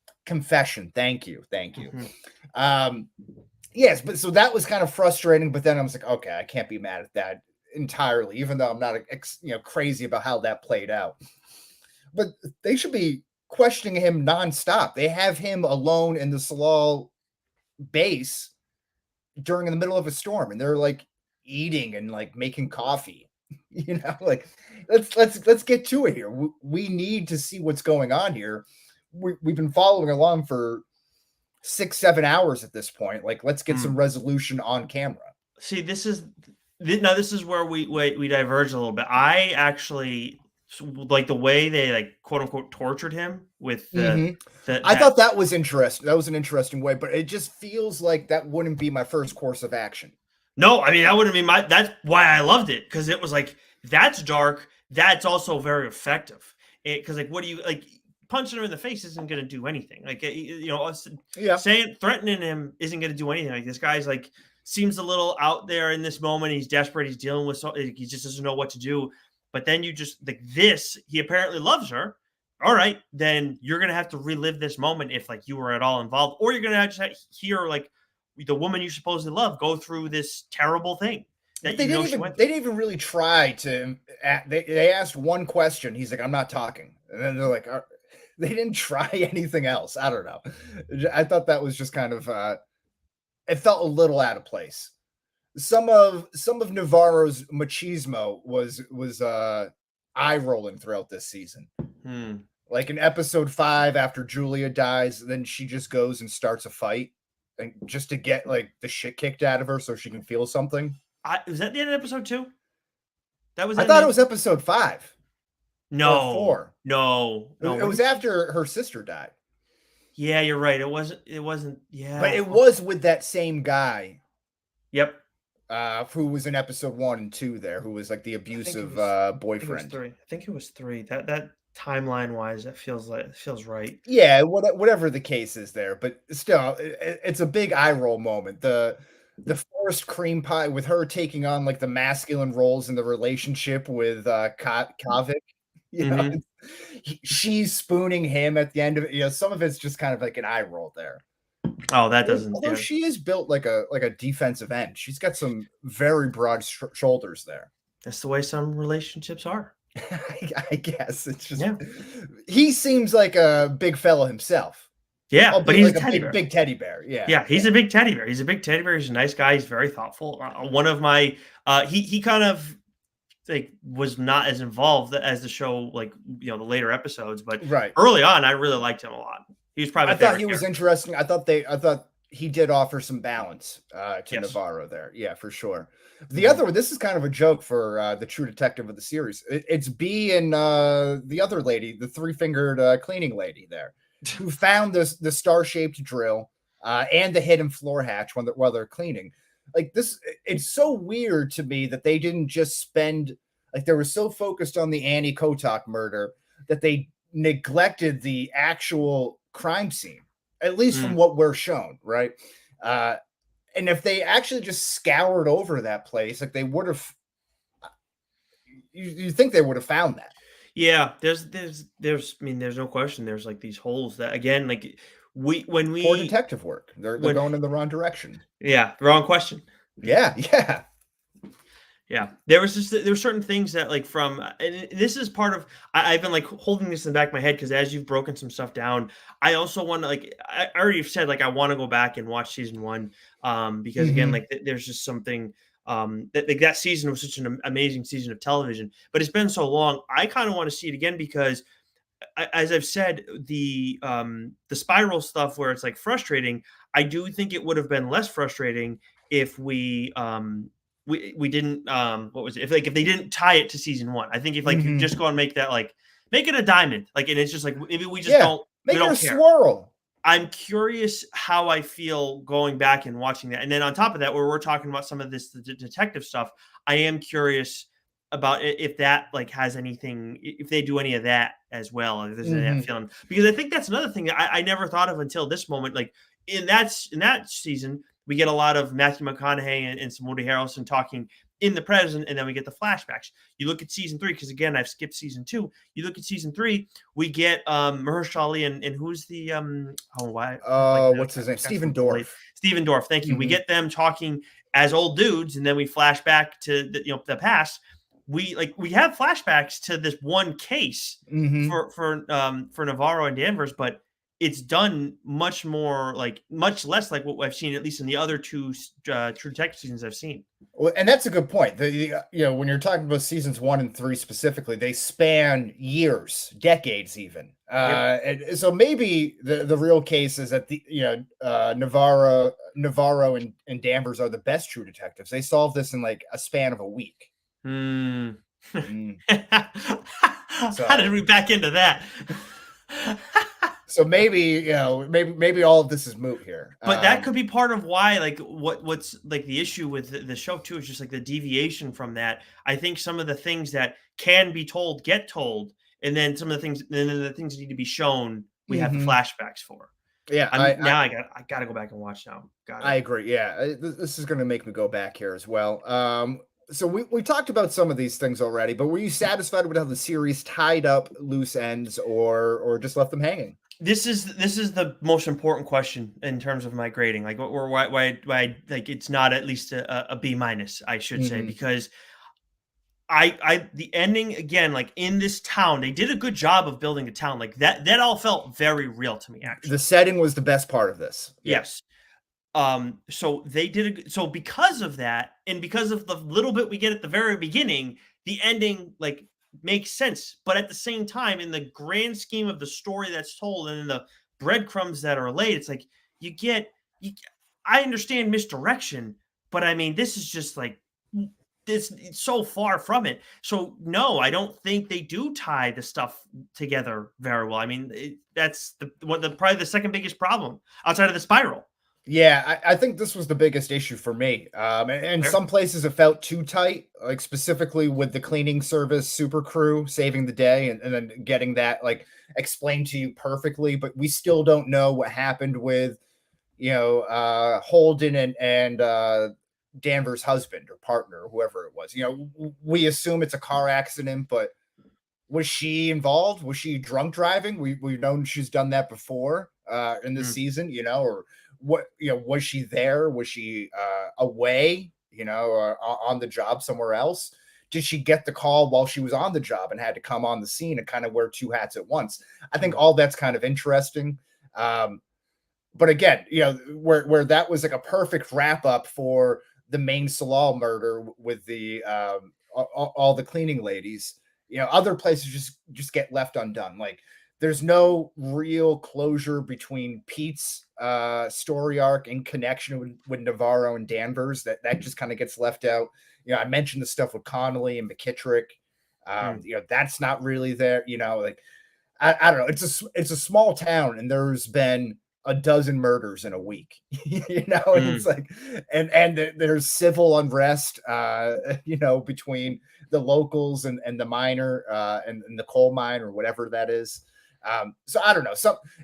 Thank you. Mm-hmm. Yes, but so that was kind of frustrating, but then I was like, okay, I can't be mad at that entirely, even though I'm not, crazy about how that played out. But they should be questioning him nonstop. They have him alone in the Salal base during the middle of a storm, and they're like eating and like making coffee. Like let's get to it here. We need to see what's going on here. We've been following along for 6-7 hours at this point. Like, let's get some resolution on camera. See, this is where we diverge a little bit. I actually like the way they like quote unquote tortured him with I thought that was interesting. That was an interesting way, but it just feels like that wouldn't be my first course of action. No, I mean, that wouldn't be that's why I loved it, because it was like, that's dark. That's also very effective. Because like, what do you like? Punching him in the face isn't going to do anything. Like, threatening him isn't going to do anything. Like, this guy's like seems a little out there in this moment. He's desperate. He's dealing with he just doesn't know what to do. But then you just like this. He apparently loves her. All right, then you're going to have to relive this moment if like you were at all involved, or you're going to just hear like the woman you supposedly love go through this terrible thing. They didn't even really try to. They asked one question. He's like, "I'm not talking," and then they're like, they didn't try anything else. I don't know. I thought that was just kind of it felt a little out of place. Some of Navarro's machismo was eye rolling throughout this season. Like in episode 5, after Julia dies, then she just goes and starts a fight, and just to get like the shit kicked out of her so she can feel something. Was that the end of episode 2? I thought it was episode 5. No, 4. No. It was after her sister died. Yeah, you're right. It wasn't. Yeah, but it was with that same guy. Yep. Who was in episode 1 and 2 there? Who was like the abusive boyfriend? I think it was 3. That timeline wise, that feels right. Yeah, whatever the case is there, but still, it's a big eye roll moment. The forced cream pie with her taking on like the masculine roles in the relationship with Kavik. She's spooning him at the end of it. Some of it's just kind of like an eye roll there. Oh, that doesn't. Although she is built like a defensive end. She's got some very broad shoulders there. That's the way some relationships are. I guess it's just he seems like a big fellow himself. Yeah, but he's like a big teddy bear. Yeah, he's a big teddy bear. He's a big teddy bear. He's a nice guy. He's very thoughtful. One of my he kind of like was not as involved as the show, like the later episodes, but early on, I really liked him a lot. He was probably. I thought he was interesting. I thought he did offer some balance to Navarro there. Yeah, for sure. The other one, this is kind of a joke for the true detective of the series. It's B and the other lady, the 3-fingered cleaning lady there, who found the star-shaped drill and the hidden floor hatch while they're cleaning. Like this, it's so weird to me that they didn't just spend, like they were so focused on the Annie Kotak murder that they neglected the actual crime scene, at least from what we're shown, right? And if they actually just scoured over that place, like they would have, you think they would have found that. Yeah, there's no question. There's like these holes that, again, like for detective work, they're going in the wrong direction. Yeah, wrong question. Yeah. There were certain things that like and this is part of, I've been like holding this in the back of my head because as you've broken some stuff down, I also want to like, I already said like I want to go back and watch season 1 because again, like there's just something that season was such an amazing season of television, but it's been so long. I kind of want to see it again because as I've said, the spiral stuff where it's like frustrating, I do think it would have been less frustrating if we didn't if they didn't tie it to season 1. I think if like you just go and make that like make it a diamond, like, and it's just like maybe we just don't make it a care. Swirl. I'm curious how I feel going back and watching that, and then on top of that, where we're talking about some of this detective stuff, I am curious about if that like has anything, if they do any of that as well, if there's that feeling, because I think that's another thing that I never thought of until this moment. Like in that season, we get a lot of Matthew McConaughey and some Woody Harrelson talking in the present, and then we get the flashbacks. You look at season 3, because again, I've skipped season 2. You look at season 3, we get Mahershala and who's the what's his name? Stephen Dorff. Stephen Dorff. Thank you. We get them talking as old dudes, and then we flash back to the past. We have flashbacks to this one case for Navarro and Danvers, but it's done much less like what I've seen, at least in the other 2 True Detective seasons I've seen. Well, and that's a good point. When you're talking about seasons 1 and 3 specifically, they span years, decades, even. And so maybe the real case is that Navarro and Danvers are the best True Detectives. They solved this in like a span of a week. How did we back into that? So maybe all of this is moot here. But that could be part of why, like, what's like the issue with the show too is just like the deviation from that. I think some of the things that can be told get told, and then some of the things, and then the things that need to be shown, we have the flashbacks for. Yeah, I got to go back and watch now. I agree. Yeah, this is going to make me go back here as well. So we talked about some of these things already, but were you satisfied with how the series tied up loose ends, or just left them hanging? This is the most important question in terms of my grading. Like, why like it's not at least a B-, I should say, because the ending again, like in this town, they did a good job of building a town like that. That all felt very real to me. Actually, the setting was the best part of this. Yes. So they did so because of that, and because of the little bit we get at the very beginning, the ending like makes sense. But at the same time, in the grand scheme of the story that's told and in the breadcrumbs that are laid, it's like I understand misdirection, but I mean, this is just like it's so far from it. So no, I don't think they do tie the stuff together very well. I mean, that's probably the second biggest problem outside of the spiral. Yeah, I think this was the biggest issue for me. And some places it felt too tight, like specifically with the cleaning service super crew saving the day and then getting that like explained to you perfectly. But we still don't know what happened with, Holden and Danvers' husband or partner or whoever it was. We assume it's a car accident, but was she involved? Was she drunk driving? We've known she's done that before in this season, or what, was she there? Was she away, or on the job somewhere else? Did she get the call while she was on the job and had to come on the scene and kind of wear 2 hats at once? I think all that's kind of interesting. But again, where that was like a perfect wrap up for the main Salal murder with the all the cleaning ladies, other places just get left undone. Like there's no real closure between Pete's story arc in connection with Navarro and Danvers. That just kind of gets left out. I mentioned the stuff with Connolly and McKittrick. That's not really there. Like I don't know. It's a small town, and there's been a dozen murders in a week. And it's like, and there's civil unrest. Between the locals and the miner and the coal mine or whatever that is. So I don't know.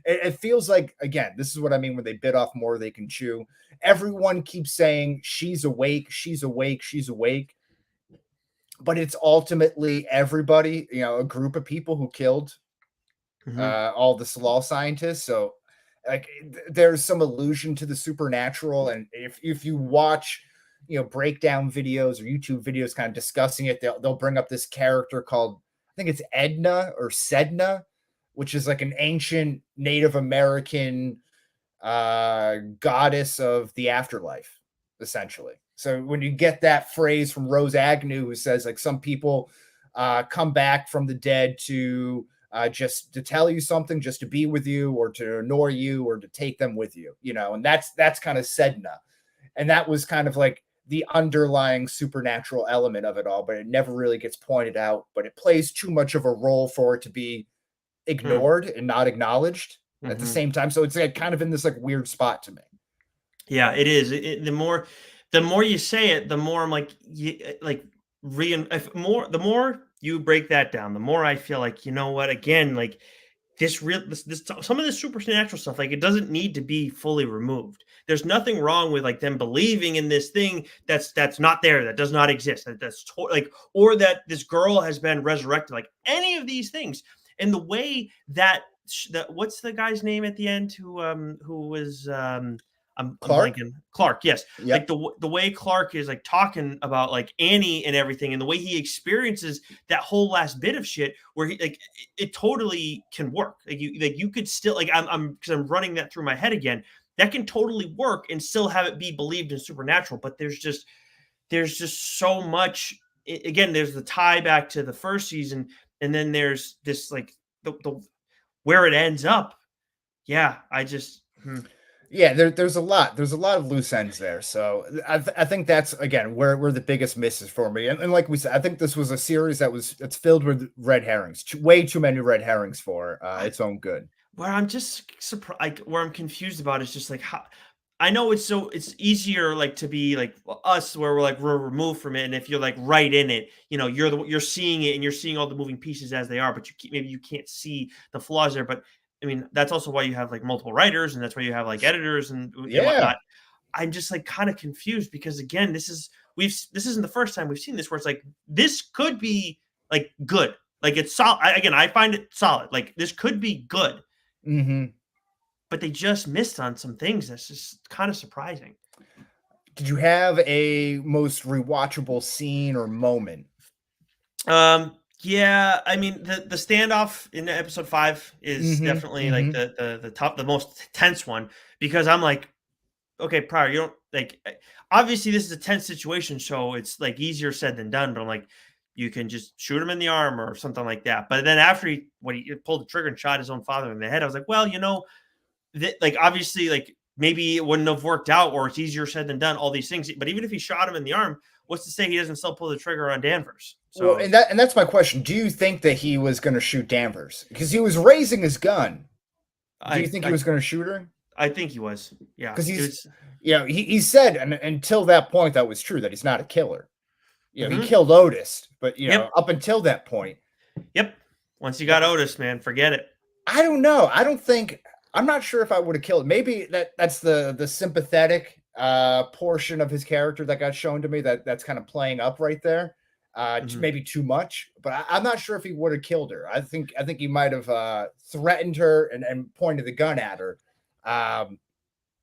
It feels like, again, this is what I mean when they bit off more they can chew. Everyone keeps saying she's awake, she's awake, she's awake. But it's ultimately everybody, a group of people who killed all the Salal scientists. So like there's some allusion to the supernatural. And if you watch, breakdown videos or YouTube videos kind of discussing it, they'll bring up this character called, I think it's Edna or Sedna, which is like an ancient Native American goddess of the afterlife, essentially. So when you get that phrase from Rose Agnew, who says like some people come back from the dead to just to tell you something, just to be with you, or to ignore you, or to take them with you, and that's kind of Sedna. And that was kind of like the underlying supernatural element of it all, but it never really gets pointed out, but it plays too much of a role for it to be ignored and not acknowledged at the same time. So it's like kind of in this like weird spot to me. Yeah, it is. The more you say it, the more I'm like, the more you break that down, the more I feel like, again, like this some of the supernatural stuff, like, it doesn't need to be fully removed. There's nothing wrong with like them believing in this thing that's not there, that does not exist, like, or that this girl has been resurrected, like any of these things. And the way that what's the guy's name at the end who was I'm Clark? blanking. Clark, yes. Like Yep. the way Clark is like talking about like Annie and everything, and the way he experiences that whole last bit of shit, where he like it totally can work. Like you could still like I'm because I'm running that through my head again. That can totally work and still have it be believed in supernatural. But there's just so much. Again, there's the tie back to the first season, and then there's this like the where it ends up. Yeah, I just. Yeah, there's a lot. There's a lot of loose ends there. So I think that's again where the biggest miss is for me. And like we said, I think this was a series that's filled with red herrings. Way too many red herrings for its own good. Where I'm just surprised, like, where I'm confused about is just like how I know it's easier like to be like us where we're removed from it, and if you're like right in it, you're seeing it and you're seeing all the moving pieces as they are, but maybe you can't see the flaws there. But I mean, that's also why you have like multiple writers, and that's why you have like editors and Yeah. whatnot. I'm just like kind of confused because again, this isn't the first time we've seen this where it's like this could be like good, like it's solid. Again, I find it solid. Like this could be good. Mm-hmm. But they just missed on some things that's just kind of surprising. Did you have a most rewatchable scene or moment? Yeah, I mean the standoff in episode 5 is Mhm, definitely like mhm. the most tense one because I'm like, okay, Pryor, you don't like obviously this is a tense situation, so it's like easier said than done, but I'm like, you can just shoot him in the arm or something like that. But then after when he pulled the trigger and shot his own father in the head, I was like, well, like obviously like maybe it wouldn't have worked out or it's easier said than done, all these things. But even if he shot him in the arm, what's to say he doesn't still pull the trigger on Danvers? Well, So and that's my question. Do you think that he was going to shoot Danvers because he was raising his gun? Do you I think he I, was going to shoot her? I think he was. Yeah. Because It he's, was he said, and until that point, that was true that he's not a killer. He mhm. killed Otis, but Yep. up until that point, Yep. Once you got Otis, man, forget it. I don't know. I'm not sure if I would have killed. Maybe that's the sympathetic portion of his character that got shown to me that's kind of playing up right there. Mhm. Maybe too much, but I'm not sure if he would have killed her. I think he might have threatened her and pointed the gun at her.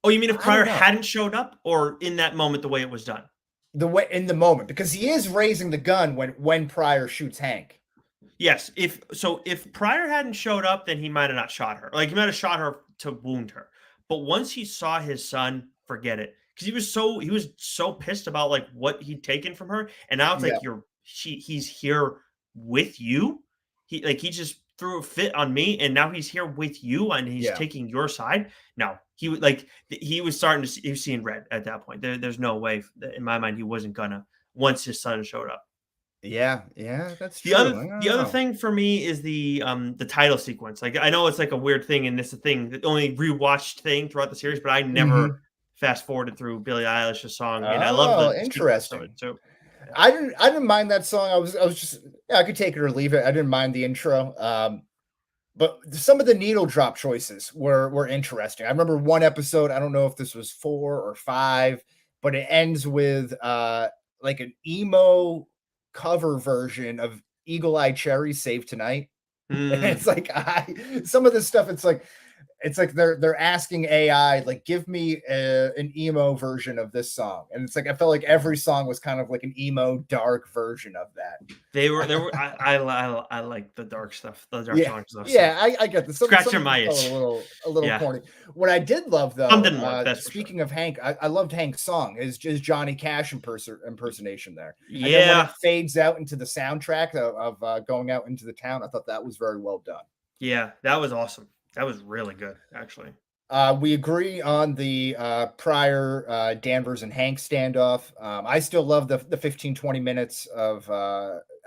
Oh, you mean if I don't Pryor know hadn't showed up or in that moment the way it was done? the way in the moment because he is raising the gun when Pryor shoots Hank. Yes. If Pryor hadn't showed up, then he might have not shot her. Like he might have shot her to wound her. But once he saw his son, forget it. Because he was so pissed about like what he'd taken from her. And now it's Yeah, like he's here with you. He just threw a fit on me, and now he's here with you and he's yeah. taking your side. No, he was he was seeing red at that point. There's no way in my mind he wasn't gonna once his son showed up. Yeah, yeah, that's The true. other I don't the other know. thing for me is the title sequence. Like I know it's like a weird thing and it's a thing, the only rewatched thing throughout the series, but I never Mhm. fast forwarded through Billie Eilish's song, and I love Oh, the sequence of it interesting. too. Yeah. I didn't mind that song. I was just I could take it or leave it. I didn't mind the intro. But some of the needle drop choices were interesting. I remember one episode, I don't know if this was 4 or 5, but it ends with like an emo cover version of Eagle Eye Cherry Save Tonight. And Mm, it's like some of this stuff it's like they're asking AI like give me an emo version of this song, and it's like I felt like every song was kind of like an emo dark version of that. they were I like the dark stuff, the dark Yeah, songs though. So yeah, I get this. Some scratching of them my felt itch. a little Yeah. corny. What I did love Some though, didn't work, that's for sure. speaking of Hank, I loved Hank's song, his Johnny Cash impersonation there, and then when it Yeah. fades out into the soundtrack of going out into the town, I thought that was very well done. Yeah, that was awesome. That was really good, actually. We agree on the prior Danvers and Hank standoff. I still love the 15-20 minutes of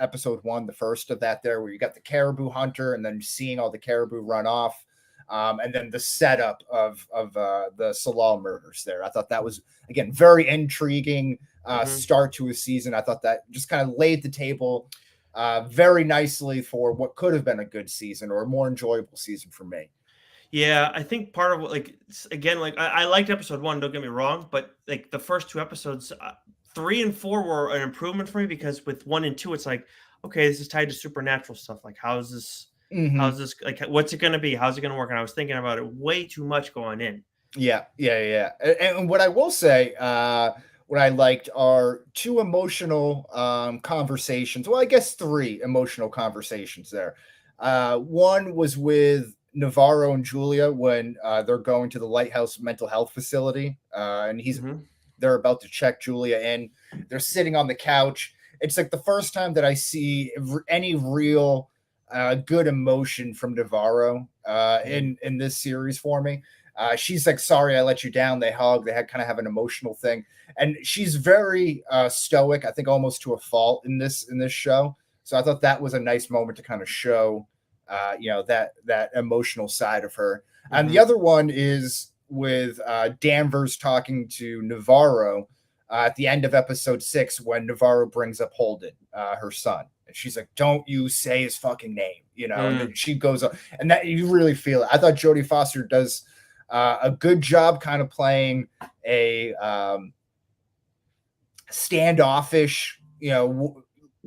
episode 1, the first of that there, where you got the caribou hunter and then seeing all the caribou run off. And then the setup of the Salal murders there. I thought that was, again, very intriguing Mhm. start to a season. I thought that just kind of laid the table. very nicely for what could have been a good season or a more enjoyable season for me. Yeah, I think part of what, like, again, like I liked episode 1. Don't get me wrong, but like the first 2 episodes, 3 and 4 were an improvement for me because with 1 and 2, it's like, okay, this is tied to supernatural stuff. Like, how's this? Mhm. How's this? Like, what's it going to be? How's it going to work? And I was thinking about it way too much going in. Yeah, yeah, yeah. And what I will say, what I liked are 2 emotional conversations. Well, I guess 3 emotional conversations there. One was with Navarro and Julia when they're going to the Lighthouse mental health facility, and Mhm. they're about to check Julia in. They're sitting on the couch. It's like the first time that I see any real good emotion from Navarro in this series for me. She's like, sorry, I let you down. They hug. They had kind of have an emotional thing, and she's very stoic. I think almost to a fault in this show. So I thought that was a nice moment to kind of show, that emotional side of her. And the Mhm. other one is with Danvers talking to Navarro at the end of episode 6 when Navarro brings up Holden, her son. And she's like, don't you say his fucking name, and then she goes up, and that you really feel it. I thought Jodie Foster does a good job kind of playing a standoffish,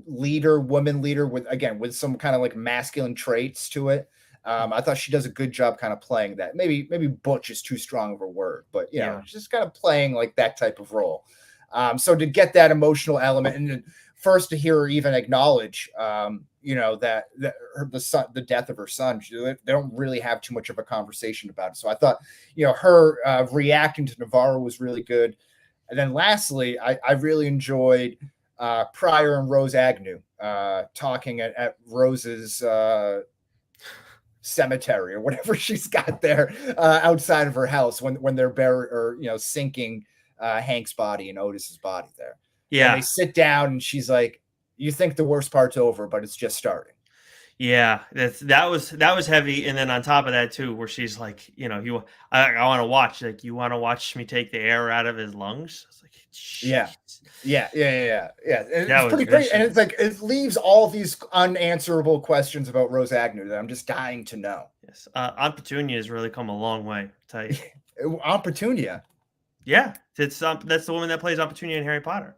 woman leader with some kind of like masculine traits to it. I thought she does a good job kind of playing that. Maybe butch is too strong of a word, but Yeah. just kind of playing like that type of role. So to get that emotional element, and then first to hear her even acknowledge, that the death of her son, they don't really have too much of a conversation about it. So I thought, her reacting to Navarro was really good. And then lastly, I really enjoyed Pryor and Rose Agnew talking at Rose's cemetery or whatever she's got there outside of her house when they're sinking Hank's body and Otis's body there. And they Yeah. sit down and she's like, you think the worst part's over, but it's just starting. Yeah, that was heavy, and then on top of that too, where she's like, I want to watch, like, you want to watch me take the air out of his lungs. It's like, Yeah. jeez. Yeah. And That it's was pretty great. And it's vicious. like, it leaves all these unanswerable questions about Rose Agnew that I'm just dying to know. Yes, Aunt Petunia has really come a long way. I'll tell you. Aunt Petunia. Yeah, that's the woman that plays Aunt Petunia in Harry Potter.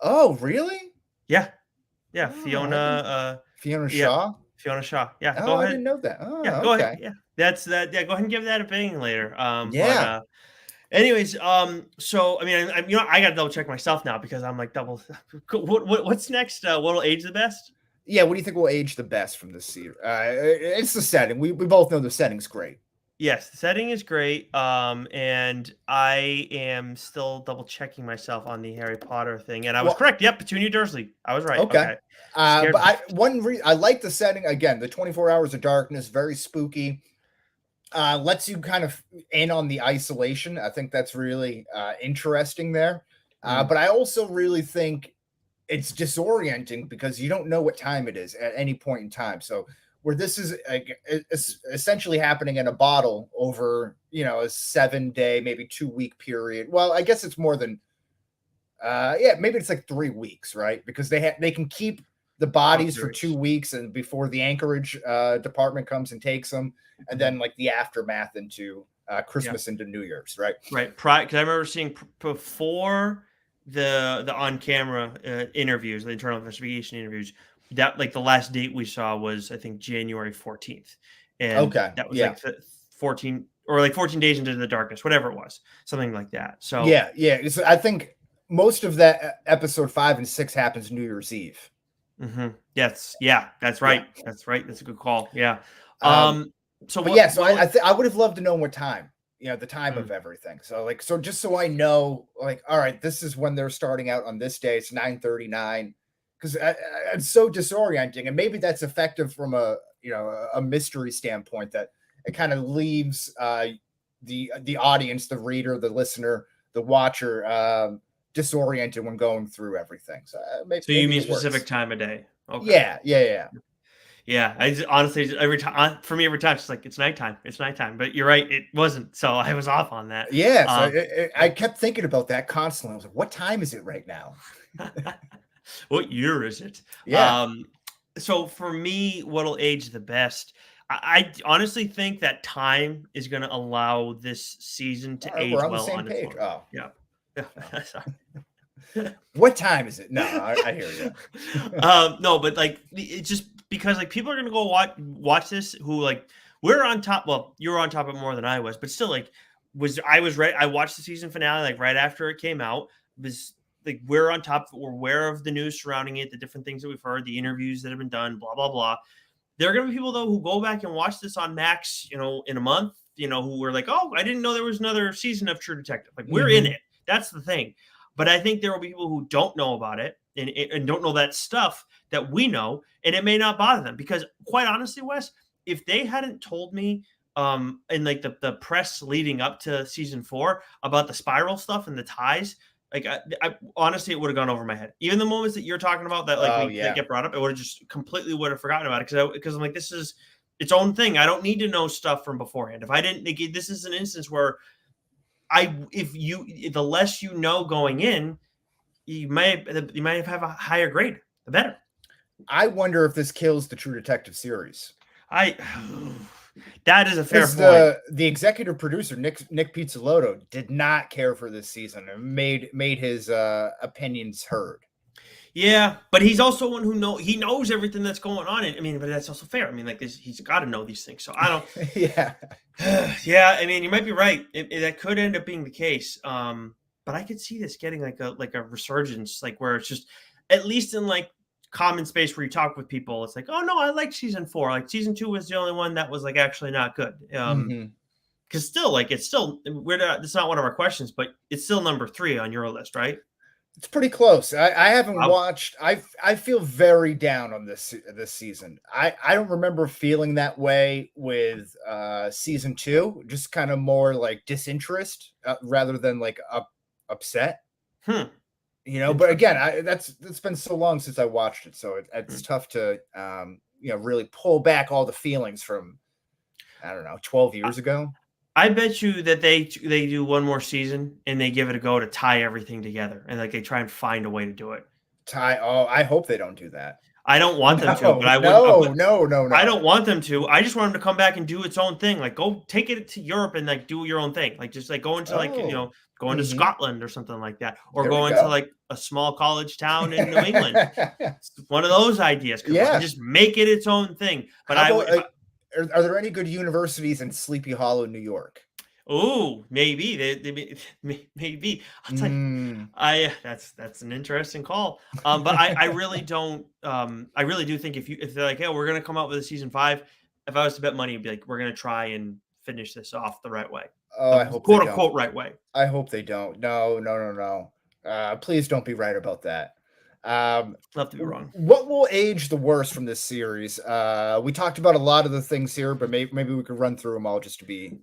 Oh, really? Yeah, Oh, Fiona. Fiona Yeah, Shaw? Fiona Shaw. Yeah, Oh, go I ahead. didn't know that. Oh, Yeah, go ahead. okay. Yeah, that's that. Yeah, go ahead and give that a bang later. But Yeah. anyways, so I mean, I got to double check myself now because I'm like double. What's next? What'll age the best? Yeah, what do you think will age the best from this series? It's the setting. We both know the setting's great. Yes, the setting is great. And I am still double checking myself on the Harry Potter thing, and I was Well, correct. Yep, Petunia Dursley. I was right. okay. Okay. Scared But me. I like the setting again. The 24 Hours of Darkness, very spooky. Lets you kind of in on the isolation. I think that's really interesting there. But I also really think it's disorienting because you don't know what time it is at any point in time. So where this is essentially happening in a bottle over, a 7-day, maybe 2-week period. Well, I guess it's more than, maybe it's like 3 weeks, right? Because they can keep the bodies for 2 weeks and before the Anchorage department comes and takes them, and then like the aftermath into Christmas into New Year's, right? Right. Because I remember seeing before the on camera interviews, the internal investigation interviews, that like the last date we saw was I think January 14th, and Okay, that was yeah. like 14 or like 14 days into the darkness, whatever it was, something like that. So yeah. So I think most of that episode 5 and 6 happens New Year's Eve. Yes, yeah, that's right. That's right. That's a good call. Yeah. So I would have loved to know what time, the time of everything. So just so I know, like, all right, this is when they're starting out on this day. It's 9:39, because it's so disorienting, and maybe that's effective from a mystery standpoint, that it kind of leaves the audience, the reader, the listener, the watcher disoriented when going through everything. So you mean specific time of day? Okay. Yeah, honestly every time it's like it's nighttime. But you're right, it wasn't. So I was off on that. Yeah, so I kept thinking about that constantly. I was like, what time is it right now? What year is it? Yeah. So for me, what'll age the best? I honestly think that time is going to allow this season All to right, we're age on the well same on its page. own. Oh, Yeah. oh. Sorry. What time is it? No, I hear you. No, but like it's just because like people are gonna go watch this who like we're on top. Well, you were on top of it more than I was, but still like I was ready. I watched the season finale like right after it came out. Was like we're on top. We're aware of the news surrounding it, the different things that we've heard, the interviews that have been done, blah blah blah. There are gonna be people though who go back and watch this on Max, in a month. Who were like, oh, I didn't know there was another season of True Detective. Like we're in Mhm. it. That's the thing. But I think there will be people who don't know about it and don't know that stuff that we know, and it may not bother them because, quite honestly, Wes, if they hadn't told me in like the press leading up to season 4 about the spiral stuff and the ties, like I honestly, it would have gone over my head. Even the moments that you're talking about that like Oh that yeah. get brought up, I would have just completely would have forgotten about it because I'm like, this is its own thing. I don't need to know stuff from beforehand. If I didn't, like, this is an instance where the less you know going in, you might have a higher grade, the better. I wonder if this kills the True Detective series. I that is a fair Because point. the executive producer Nick Pizzolatto did not care for this season and made his opinions heard. Yeah, but he's also one who knows everything that's going on. And I mean, but that's also fair. I mean, like this, he's got to know these things. So I don't. Yeah. Yeah, I mean, you might be right. That could end up being the case. But I could see this getting like a resurgence, like where it's just at least in like common space where you talk with people, it's like, oh no, I like season 4. Like season 2 was the only one that was like actually not good. Mhm. Because still, like it's still we're not. It's not one of our questions, but it's still number 3 on your list, right? It's pretty close. I haven't Wow. watched. I feel very down on this season. I don't remember feeling that way with season 2. Just kind of more like disinterest rather than like upset. Hmm. But again, Interesting. that's been so long since I watched it, so Hmm. it's tough to really pull back all the feelings from I don't know 12 years ago. I bet you that they do one more season and they give it a go to tie everything together and like they try and find a way to do it. Ty, oh, I hope they don't do that. I don't want them to, but No, I would. no, But no, no, I no. don't want them to. I just want them to come back and do its own thing. Like go take it to Europe and like do your own thing. Like just like go into like Oh, go into hmm, Scotland or something like that, or there we go into go. like a small college town in New England. It's one of those ideas. Come on, Yeah. just make it its own thing. But How I about would if I, are there any good universities in Sleepy Hollow, New York? oh, maybe maybe I'll tell you. Mm, That's an interesting call. But I really don't. I really do think if they're like, hey, we're gonna come out with a season 5. If I was to bet money, it'd be like we're gonna try and finish this off the right way, oh, the I hope they quote don't. unquote right way. I hope they don't. No, no, no, no. Please don't be right about that. Love to be wrong. What will age the worst from this series? We talked about a lot of the things here, but maybe we could run through them all just to be.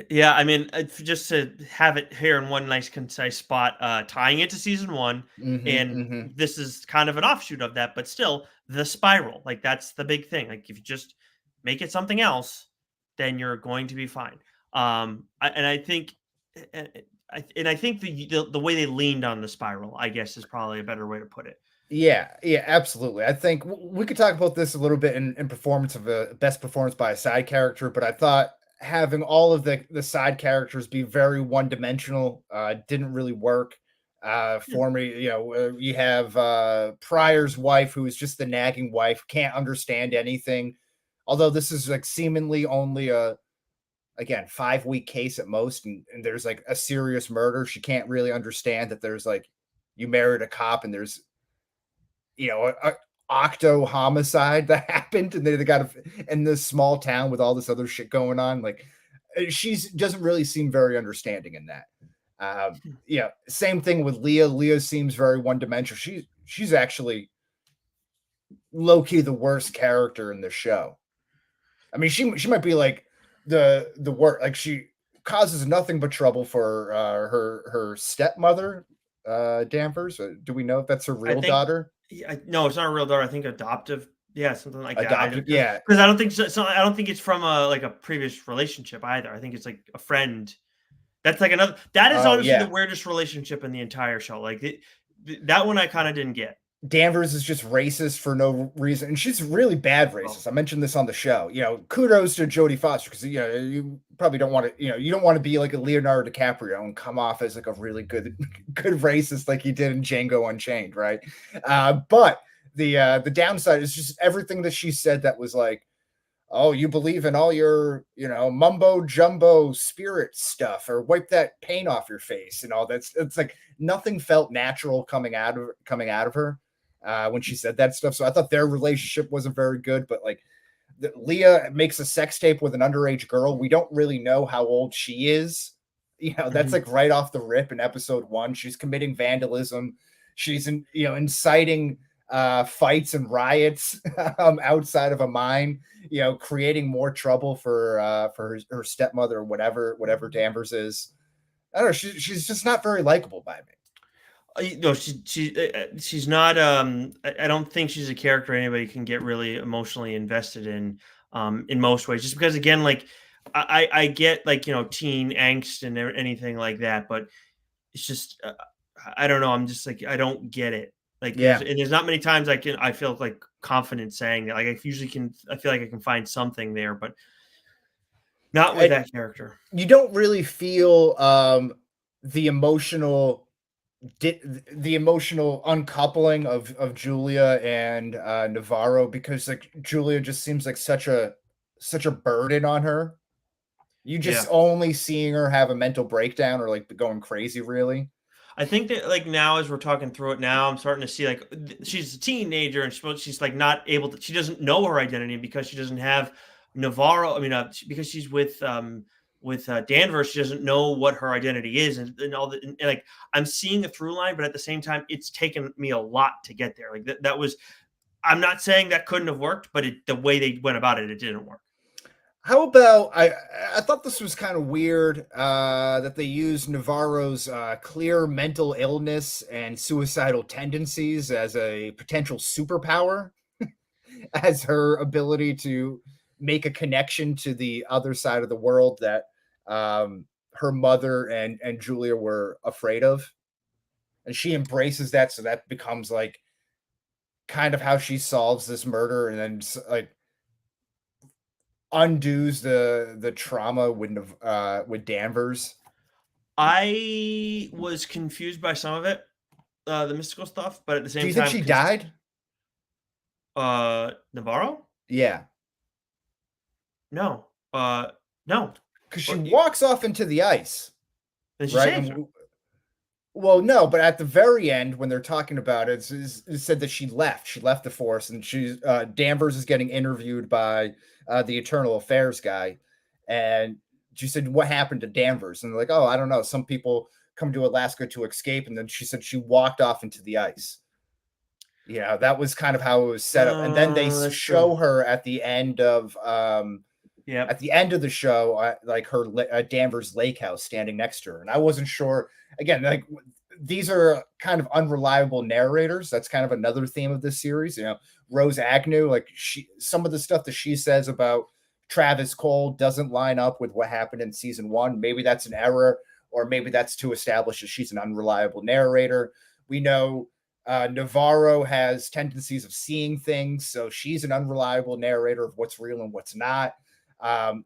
Yeah, I mean, just to have it here in one nice concise spot, tying it to season 1, Hmm, and hmm. this is kind of an offshoot of that, but still the spiral. Like that's the big thing. Like if you just make it something else, then you're going to be fine. And I think, and I think the way they leaned on the spiral, I guess, is probably a better way to put it. Yeah, yeah, absolutely. I think we could talk about this a little bit in performance of a best performance by a side character, but I thought having all of the side characters be very one dimensional didn't really work Yeah. for me. You have Pryor's wife, who is just the nagging wife, can't understand anything. Although this is like seemingly only a again 5-week case at most, and there's like a serious murder, she can't really understand that there's like you married a cop and there's a octo homicide that happened, and they got in this small town with all this other shit going on. Like, she's doesn't really seem very understanding in that. Yeah, same thing with Leah. Leah seems very one dimensional. She's actually low key the worst character in the show. I mean, she might be like the worst. Like she causes nothing but trouble for her stepmother, Danvers. Do we know if that's her I real think, daughter? yeah, no, it's not a real daughter. I think adoptive. Yeah, something like that. I Adopted? because Yeah. I don't think so. I don't think it's from a like a previous relationship either. I think it's like a friend. That's like another. That is Oh honestly the yeah. weirdest relationship in the entire show. Like that one, I kind of didn't get. Danvers is just racist for no reason, and she's really bad racist. I mentioned this on the show. Kudos to Jodie Foster, because you probably don't want to. You don't want to be like a Leonardo DiCaprio and come off as like a really good racist like he did in Django Unchained, right? But the downside is just everything that she said that was like, oh, you believe in all your, mumbo jumbo spirit stuff, or wipe that paint off your face and all that. It's like nothing felt natural coming out of her when she said that stuff. So I thought their relationship wasn't very good. But like, Leah makes a sex tape with an underage girl. We don't really know how old she is. That's like right off the rip in episode 1. She's committing vandalism. She's inciting fights and riots outside of a mine, creating more trouble for her stepmother or whatever Danvers is. I don't know. She's just not very likable by me. No, she's not. I don't think she's a character anybody can get really emotionally invested in most ways. Just because, again, like I get like teen angst and anything like that, but it's just I don't know. I'm just like I don't get it. Like there's not many times I feel like confident saying that. Like I feel like I can find something there, but not with that character. You don't really feel the emotional uncoupling of Julia and Navarro, because like Julia just seems like such a burden on her. You just only seeing her have a mental breakdown or like going crazy, really. I think that like now as we're talking through it now, I'm starting to see like she's a teenager and she's like not able to. She doesn't know her identity because she doesn't have Navarro. I mean, because she's with Danvers, she doesn't know what her identity is, and all that. And like I'm seeing a through line, but at the same time, it's taken me a lot to get there. Like that was. I'm not saying that couldn't have worked, but the way they went about it, it didn't work. How about I thought this was kind of weird that they used Navarro's clear mental illness and suicidal tendencies as a potential superpower, as her ability to make a connection to the other side of the world that her mother and Julia were afraid of. And she embraces that, so that becomes like kind of how she solves this murder, and then like undoes the trauma with Danvers. I was confused by some of it, the mystical stuff, but at the same time, do you think she died? Navarro? Yeah. No. No. Because she walks off into the ice. And she saves her. Well, no, but at the very end, when they're talking about it, it said that she left the force, and Danvers is getting interviewed by the Eternal Affairs guy, and she said, "What happened to Danvers?" And they're like, "Oh, I don't know. Some people come to Alaska to escape," and then she said she walked off into the ice. Yeah, that was kind of how it was set up, and then they show her at the end of at the end of the show, like her Danvers lake house standing next to her, and I wasn't sure. Again, like these are kind of unreliable narrators. That's kind of another theme of this series. Rose Agnew, like some of the stuff that she says about Travis Cole doesn't line up with what happened in season 1. Maybe that's an error, or maybe that's to establish that she's an unreliable narrator. We know Navarro has tendencies of seeing things, so she's an unreliable narrator of what's real and what's not.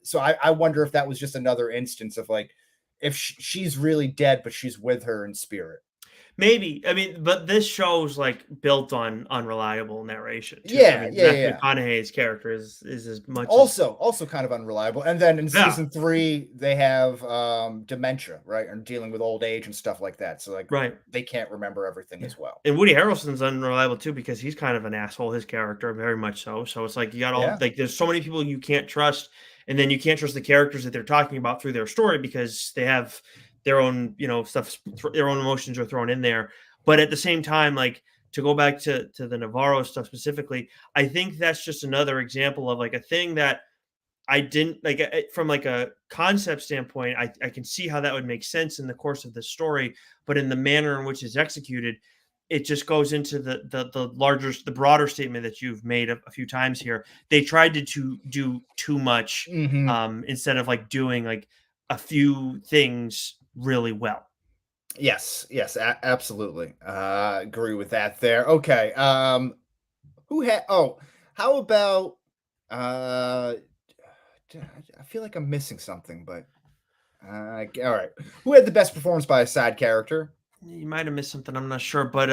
So I wonder if that was just another instance of like, if she's really dead, but she's with her in spirit. Maybe. I mean, but this show's like built on unreliable narration too. Yeah, I mean, yeah. McConaughey's character is as much also kind of unreliable. And then in season 3, they have dementia, right? And dealing with old age and stuff like that. So like they can't remember everything as well. And Woody Harrelson's unreliable too, because he's kind of an asshole, his character, very much so. So it's like you got all like there's so many people you can't trust, and then you can't trust the characters that they're talking about through their story because they have their own, stuff, their own emotions are thrown in there. But at the same time, like to go back to the Navarro stuff specifically, I think that's just another example of like a thing that I didn't like from like a concept standpoint. I can see how that would make sense in the course of the story, but in the manner in which it's executed, it just goes into the broader statement that you've made a few times here. They tried to do too much instead of like doing like a few things really well. Yes, absolutely. Agree with that there. Okay. Who had oh, how about uh I feel like I'm missing something, but all right. Who had the best performance by a side character? You might have missed something. I'm not sure, but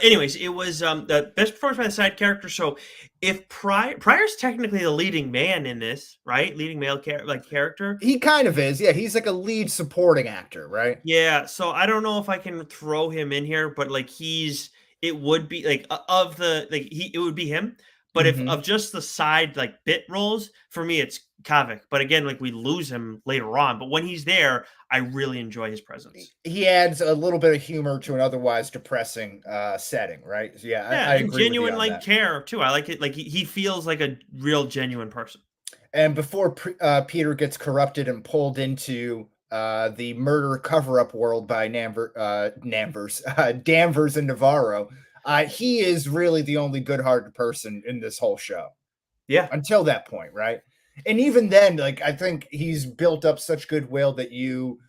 anyways, it was the best performance by the side character. So, if Pryor's technically the leading man in this, right? Leading male character. He kind of is. Yeah, he's like a lead supporting actor, right? Yeah. So I don't know if I can throw him in here, but like it would be like of the it would be him. But if Mhm. of just the side like bit roles, for me it's Kavik. But again, like we lose him later on. But when he's there, I really enjoy his presence. He adds a little bit of humor to an otherwise depressing setting, right? So yeah, Yeah, I and agree with you genuine on like that. care too. I like it. Like he feels like a real genuine person. And before Peter gets corrupted and pulled into the murder cover-up world by Danvers and Navarro, he is really the only good-hearted person in this whole show Yeah, until that point, right? And even then, like I think he's built up such goodwill that you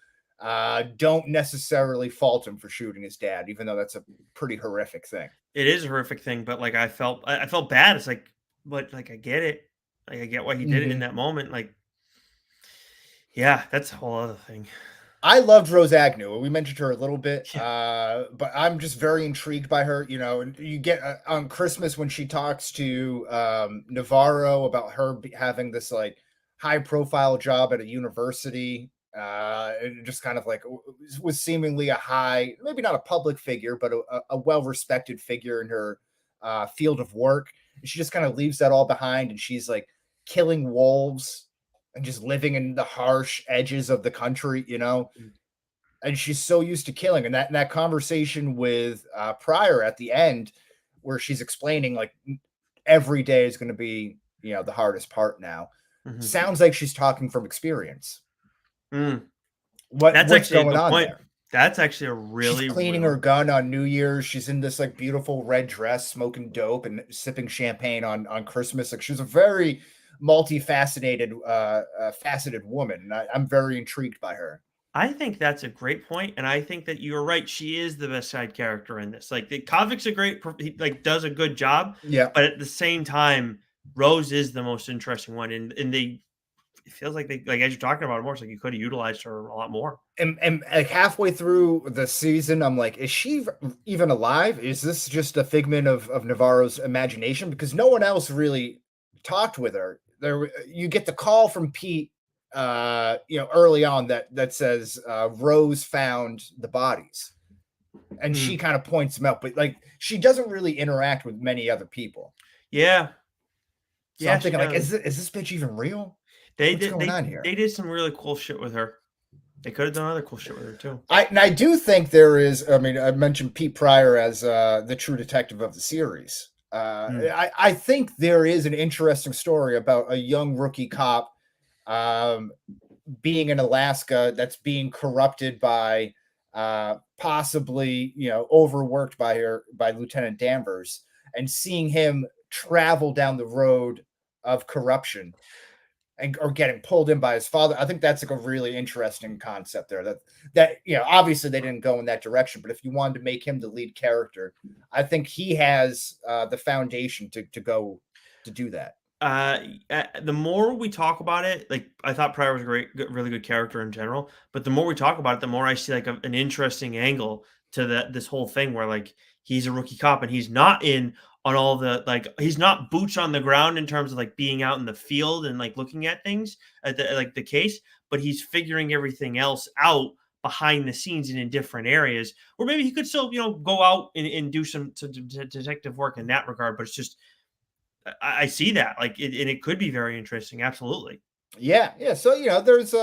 don't necessarily fault him for shooting his dad, even though that's a pretty horrific thing. it is a horrific thing, but like I felt bad. It's like, but like I get it. Like I get why he did it in Mhm. that moment. Like, yeah, that's a whole other thing. I loved Rose Agnew. We mentioned her a little bit, Yeah. but I'm just very intrigued by her. You know, and you get on Christmas when she talks to Navarro about her having this like high profile job at a university, and just kind of like was seemingly a high, maybe not a public figure, but a well respected figure in her field of work. And she just kind of leaves that all behind, and she's like killing wolves and just living in the harsh edges of the country, you know. Mm. And she's so used to killing. And that conversation with Pryor at the end, where she's explaining like every day is going to be, you know, the hardest part now. Mhm. Sounds like she's talking from experience. Mm. That's What's actually a going good on point. there? That's actually a She's really, cleaning her really gun on New Year's. She's in this like beautiful red dress, smoking dope and sipping champagne on Christmas. Like she's a very multifaceted, faceted woman. And I'm very intrigued by her. I think that's a great point, and I think that you're right. She is the best side character in this. Like the Kavik's a he like does a good job, Yeah. but at the same time, Rose is the most interesting one, and it feels like they like as you're talking about it more, it's like you could have utilized her a lot more. And like halfway through the season, I'm like, is she even alive? Is this just a figment of Navarro's imagination? Because no one else really talked with her. You get the call from Pete, you know, early on that says Rose found the bodies, and she Mm. kind of points them out, but like she doesn't really interact with many other people. Yeah, So yeah, I'm she thinking, like, does. is this bitch even real? They What's did going on here? they did some really cool shit with her. They could have done other cool shit with her too. I do think there is. I mean, I mentioned Pete Pryor as the true detective of the series. Mm. I think there is an interesting story about a young rookie cop um, being in Alaska that's being corrupted by possibly overworked by Lieutenant Danvers, and seeing him travel down the road of corruption and or getting pulled in by his father. I think that's like a really interesting concept there. That obviously they didn't go in that direction, but if you wanted to make him the lead character, I think he has the foundation to go to do that. The more we talk about it, like I thought Pryor was a really good character in general. But the more we talk about it, the more I see like an interesting angle to this whole thing where like he's a rookie cop and he's not in on all the like he's not boots on the ground in terms of like being out in the field and like looking at things at the case, but he's figuring everything else out behind the scenes and in different areas where maybe he could still go out and do some detective work in that regard. But it's just I see that, like, and it could be very interesting, absolutely. Yeah. So there's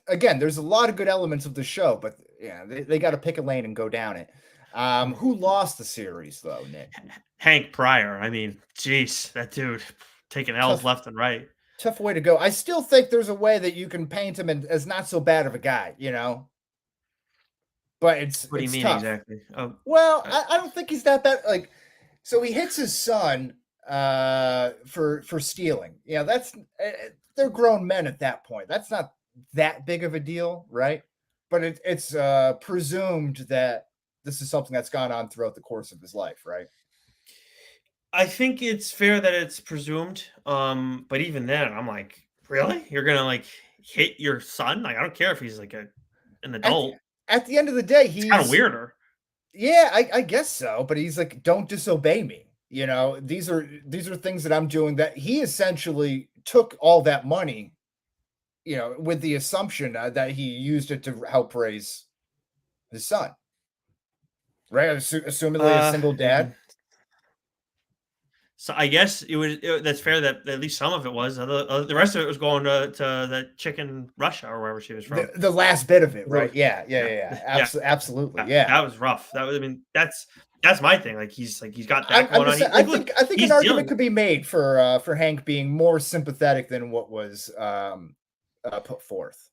again, there's a lot of good elements of the show, but yeah, they got to pick a lane and go down it. Mm. Who lost the series though, Nick? Hank Pryor, I mean, jeez, that dude taking L's Tough, left and right. tough way to go. I still think there's a way that you can paint him as not so bad of a guy, but it's What do you it's mean tough. exactly? Oh, Well, uh, I don't think he's that bad. Like, so he hits his son for stealing. Yeah, they're grown men at that point. That's not that big of a deal, right? but it's presumed that this is something that's gone on throughout the course of his life, right? I think it's fair that it's presumed. But even then, I'm like, really? You're gonna like hit your son? Like, I don't care if he's like an At the adult. at the end of the day, It's kind of he's weirder. yeah, I guess so, but he's like, don't disobey me. These are things that I'm doing that he essentially took all that money, with the assumption that he used it to help raise his son, right? Assumingly a single dad. So I guess that's fair that at least some of it was. The rest of it was going to the chicken Russia or wherever she was from. The last bit of it, Those- right? Yeah, yeah, yeah, yeah, yeah, absolutely, that, yeah. that was rough. I mean, that's my thing. Like he's got I'm, that I'm going on. just saying, Look, I think an he's argument dealing. could be made for Hank being more sympathetic than what was put forth.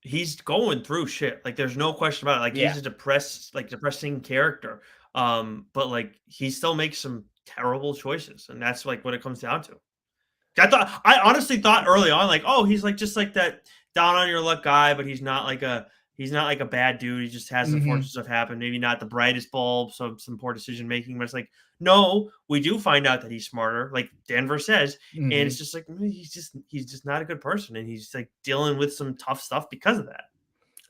He's going through shit. Like there's no question about it. Like Yeah. he's a depressing character. But like he still makes some terrible choices, and that's like what it comes down to. I honestly thought early on, like, oh, he's like just like that down on your luck guy, but he's not like a bad dude. He just has unfortunate stuff happen. Maybe not the brightest bulb, so some poor decision making. But it's like, no, we do find out that he's smarter, like Denver says, and it's just like he's just not a good person, and he's like dealing with some tough stuff because of that.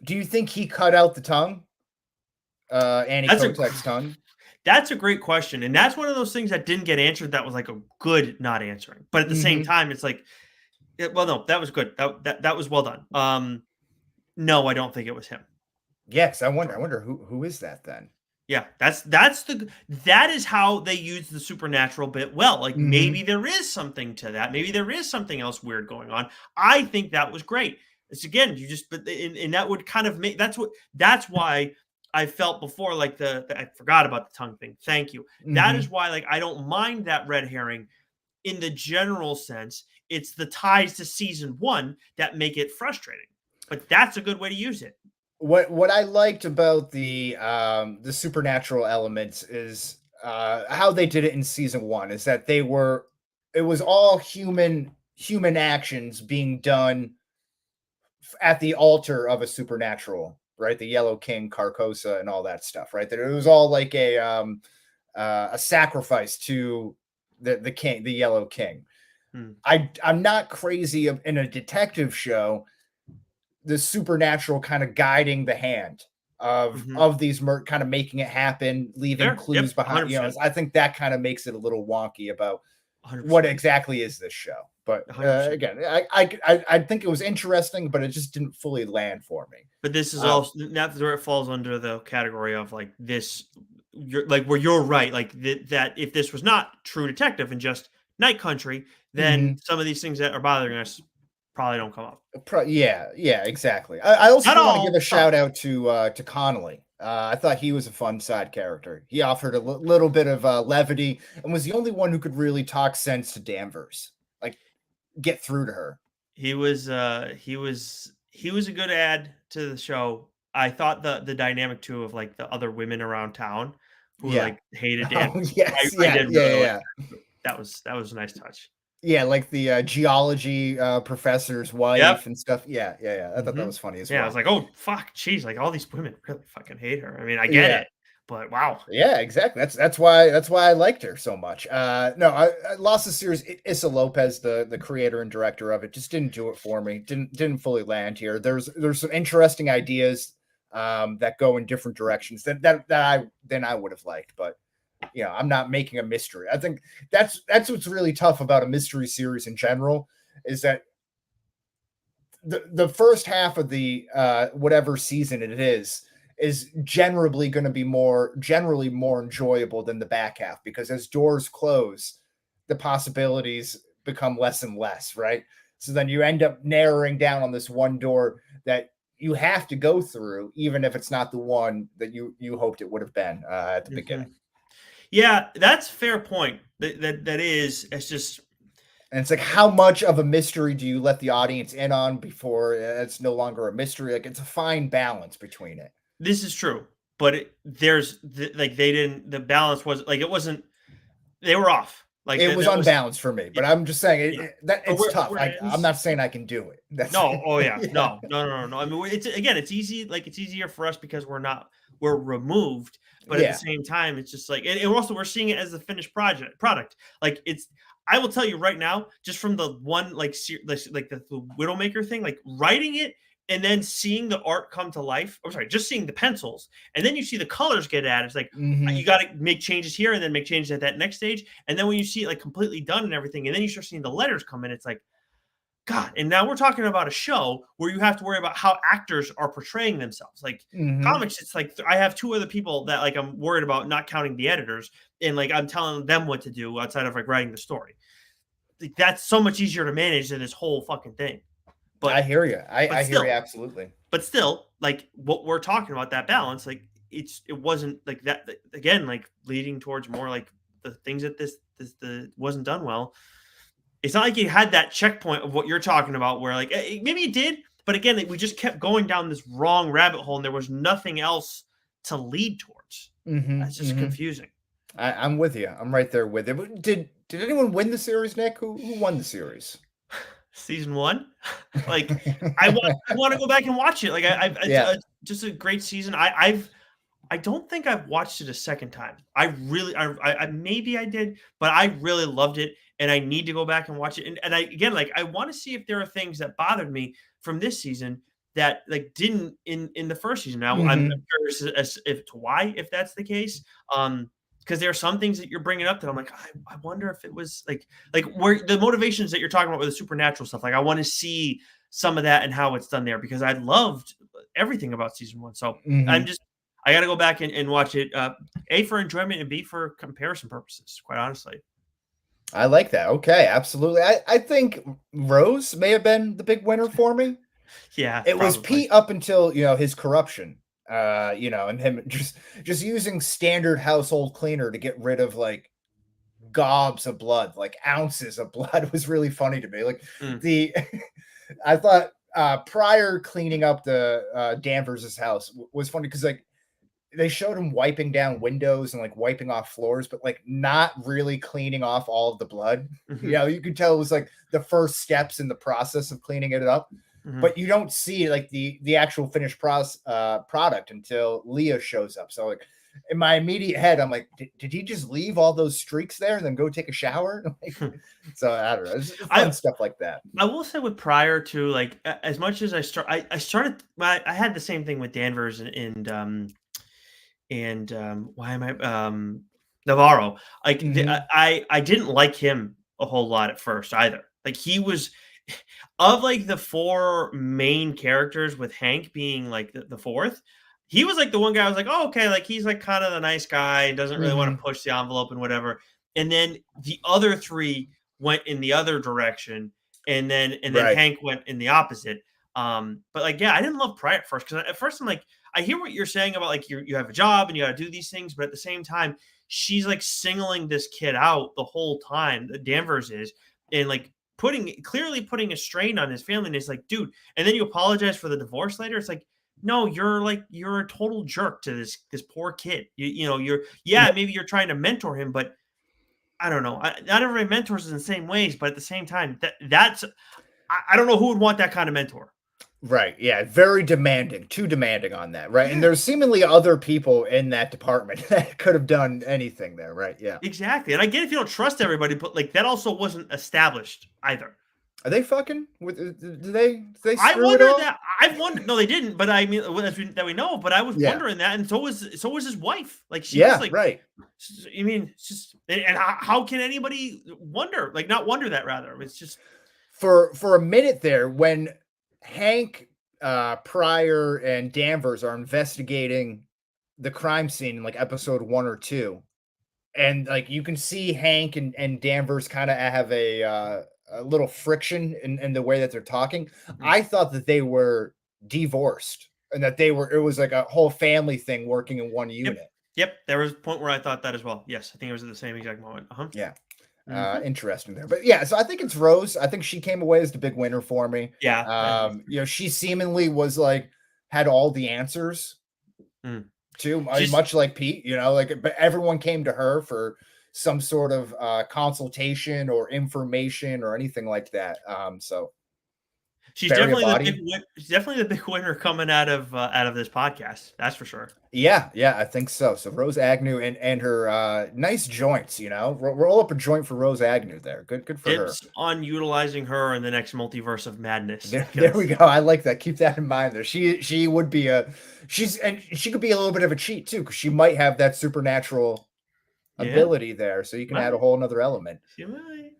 Do you think he cut out the tongue? Annie That's a Kotek's tongue? That's a great question, and that's one of those things that didn't get answered. That was like a good not answering, but at the same time, it's like, well, no, that was good. That was well done. No, I don't think it was him. Yes, I wonder who is that then? Yeah, that is how they use the supernatural bit well. Like maybe there is something to that. Maybe there is something else weird going on. I think that was great. It's again, and that would kind of make that's why I felt before like I forgot about the tongue thing. Thank you. That is why like I don't mind that red herring in the general sense. It's the ties to season 1 that make it frustrating. But that's a good way to use it. What I liked about the supernatural elements is how they did it in season 1 is that it was all human actions being done at the altar of a supernatural, right? The Yellow King, Carcosa, and all that stuff, right? That it was all like a sacrifice to the king, the Yellow King. I'm not crazy in a detective show the supernatural kind of guiding the hand of these kind of making it happen, leaving clues behind. 100%. I think that kind of makes it a little wonky about 100%. what exactly is this show. But again, I think it was interesting, but it just didn't fully land for me. But this is also that's where it falls under the category of like this. You're like where you're right, like that. If this was not True Detective and just Night Country, then some of these things that are bothering us probably don't come up. Yeah, exactly. I also want to give a shout out to Connolly. I thought he was a fun side character. He offered a little bit of levity and was the only one who could really talk sense to Danvers, like get through to her. He was a good add to the show. I thought the dynamic too of like the other women around town who like hated Danvers. Yeah. That was a nice touch. Yeah, like the geology professor's wife and stuff. Yeah. I thought that was funny as well. Yeah, I was like, oh fuck, jeez, like all these women really fucking hate her. I mean, I get it, but wow. Yeah, exactly. That's why I liked her so much. No, I lost the series. Issa Lopez, the creator and director of it, just didn't do it for me. Didn't fully land here. There's some interesting ideas that go in different directions than I would have liked, but. I'm not making a mystery. I think that's what's really tough about a mystery series in general is that the first half of the whatever season it is generally going to be generally more enjoyable than the back half, because as doors close, the possibilities become less and less, right? So then you end up narrowing down on this one door that you have to go through, even if it's not the one that you hoped it would have been at the beginning. Yeah, that's a fair point. That is, it's just, and it's like, how much of a mystery do you let the audience in on before it's no longer a mystery? Like, it's a fine balance between it. This is true, but the balance was like, it wasn't, they were off. Like It was that unbalanced for me, but yeah. I'm just saying Yeah. that But it's tough. where it I'm ends not saying I can do it. That's no, oh yeah, yeah. no. I mean, it's easy. Like it's easier for us because we're removed, but at the Yeah. same time, it's just like, and also we're seeing it as the finished product. Like it's, I will tell you right now, just from the one like the Widowmaker thing, like writing it and then seeing the art come to life. I'm sorry, just seeing the pencils, and then you see the colors get added. It's like Mhm. you got to make changes here and then make changes at that next stage, and then when you see it like completely done and everything, and then you start seeing the letters come in, it's like God, and now we're talking about a show where you have to worry about how actors are portraying themselves. Like Mhm. comics, it's like I have two other people that like I'm worried about, not counting the editors, and like I'm telling them what to do outside of like writing the story. Like, that's so much easier to manage than this whole fucking thing. I But hear you. but I hear you still, absolutely. like what we're talking about, that balance, like it wasn't like that again, like leading towards more like the things that this wasn't done well. It's not like you had that checkpoint of what you're talking about where like maybe it did, but again, like, we just kept going down this wrong rabbit hole and there was nothing else to lead towards. Mhm. That's just Mhm. confusing. I'm with you. I'm right there with you. But did anyone win the series, Nick? Who won the series? Season 1, like I want to go back and watch it. Like it's Yeah. just a great season. I don't think I've watched it a second time. I really, I maybe I did, but I really loved it, and I need to go back and watch it. And I again, like, I want to see if there are things that bothered me from this season that like didn't in the first season. Now I'm Mhm. curious as if to why, if that's the case. Because there are some things that you're bringing up that I'm like, I wonder if it was like where the motivations that you're talking about with the supernatural stuff. Like, I want to see some of that and how it's done there because I loved everything about season 1. So I'm Mhm. just I got to go back and watch it. A, for enjoyment, and B, for comparison purposes. Quite honestly, I like that. Okay, absolutely. I think Rose may have been the big winner for me. yeah, It was probably. Pete up until, his corruption. And him just using standard household cleaner to get rid of like gobs of blood, like ounces of blood was really funny to me. Like Mm, the I thought prior cleaning up the Danvers's house was funny because like they showed him wiping down windows and like wiping off floors, but like not really cleaning off all of the blood. hmm You could tell it was like the first steps in the process of cleaning it up, hmm but you don't see like the actual finished product until Leah shows up. So like in my immediate head, I'm like, did he just leave all those streaks there and then go take a shower? Like, so I don't know. It's fun I stuff like that. I will say with prior to like as much as I started I had the same thing with Danvers and why am I Navarro. Like Hmm. I didn't like him a whole lot at first either. Like he was of like the four main characters, with Hank being like the fourth. He was like the one guy I was like, oh, okay, like he's like kind of the nice guy, doesn't really want to Hmm. push the envelope and whatever. And then the other three went in the other direction, and then Right. Hank went in the opposite. But like, yeah, I didn't love Pryor at first because at first I'm like, I hear what you're saying about like you have a job and you got to do these things, but at the same time, she's like singling this kid out the whole time. Danvers is, and like clearly putting a strain on his family. And it's like, dude, and then you apologize for the divorce later. It's like, no, you're a total jerk to this poor kid. You're Yeah. maybe you're trying to mentor him, but I don't know. Not everybody mentors in the same ways, but at the same time, that's I don't know who would want that kind of mentor. Right. Yeah. Very demanding, too demanding on that. Right. And Yeah. there's seemingly other people in that department that could have done anything there. Right. Yeah. Exactly, and I get if you don't trust everybody, but like that also wasn't established either. Are they fucking with? Do they I screw it wondered all? that. I've wondered. No, they didn't. But I mean, that we know. But I was Yeah. wondering that, and so was his wife. Like she was Yeah. like, Right. I mean, it's just and how can anybody wonder? Like not wonder that rather. It's just For a minute there, when Hank, Pryor, and Danvers are investigating the crime scene in like episode 1 or 2, and like you can see Hank and Danvers kind of have a little friction in the way that they're talking. mhm. I thought that they were divorced and that it was like a whole family thing working in one Yep, unit. yep. There was a point where I thought that as well. Yes, I think it was at the same exact moment. Uh huh. Yeah. Hmm. Interesting there. But yeah, so I think it's Rose. I think she came away as the big winner for me. Yeah. She seemingly was like had all the answers Mm. too, Just much like Pete, like but everyone came to her for some sort of consultation or information or anything like that. So She's bury a definitely the body. she's definitely the big winner coming out of this podcast. That's for sure. Yeah, I think so. So Rose Agnew and her nice joints, roll up a joint for Rose Agnew there. Good for her. Tips on utilizing her in the next multiverse of madness. There we go. I like that. Keep that in mind there. She would be she could be a little bit of a cheat too, because she might have that supernatural ability there. So you can add a whole another element. She might.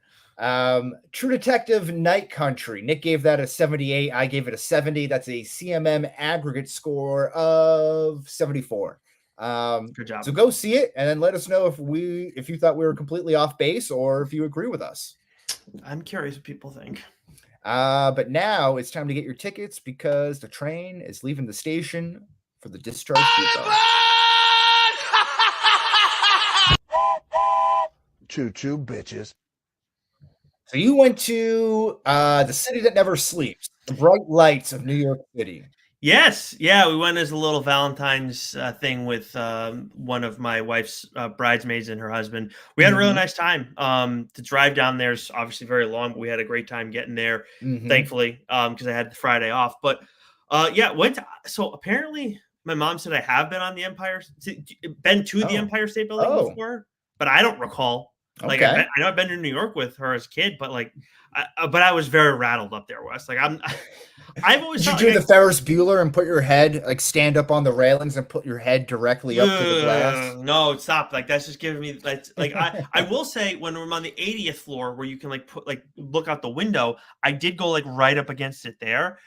True Detective Night Country. Nick gave that a 78. I gave it a 70. That's a CMM aggregate score of 74. Good job. So go see it and then let us know if you thought we were completely off base or if you agree with us. I'm curious what people think. But now it's time to get your tickets because the train is leaving the station for the discharge depot. Choo-choo, bitches. So you went to the city that never sleeps, the bright lights of New York City. Yes, yeah, we went as a little Valentine's thing with one of my wife's bridesmaids and her husband. We had a really nice time. To drive down there is obviously very long, but we had a great time getting there, thankfully, because I had the Friday off. But so apparently my mom said I have been on the Empire State Building before, but I don't recall. Like Okay. I know I've been to New York with her as a kid, but I was very rattled up there, Wes. Like I've always Did you thought, do the Ferris Bueller and put your head, stand up on the railings and put your head directly up to the glass? No, stop. That's just giving me I will say when I'm on the 80th floor where you can look out the window, I did go right up against it there.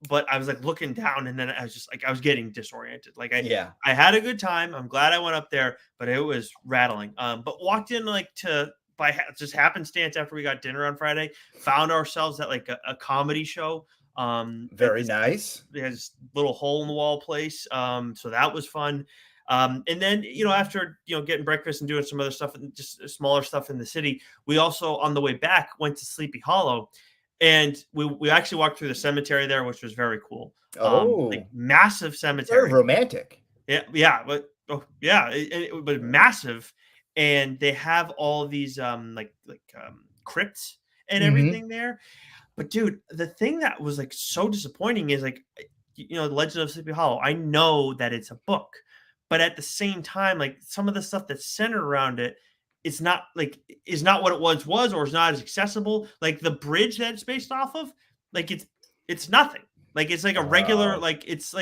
But I was looking down and then I was just I was getting disoriented. I had a good time. I'm glad I went up there, but it was rattling. But walked in by just happenstance after we got dinner on Friday, found ourselves at a comedy show. Very nice. It has little hole in the wall place. So that was fun. And then, after, getting breakfast and doing some other stuff and just smaller stuff in the city, we also on the way back went to Sleepy Hollow. And we actually walked through the cemetery there, which was very cool. Massive cemetery. Very romantic. But massive. And they have all these crypts and everything there. But dude, the thing that was so disappointing is the Legend of Sleepy Hollow. I know that it's a book, but at the same time, some of the stuff that's centered around it, it's not is not what it was or is not as accessible. The bridge that it's based off of, it's nothing. It's a regular it's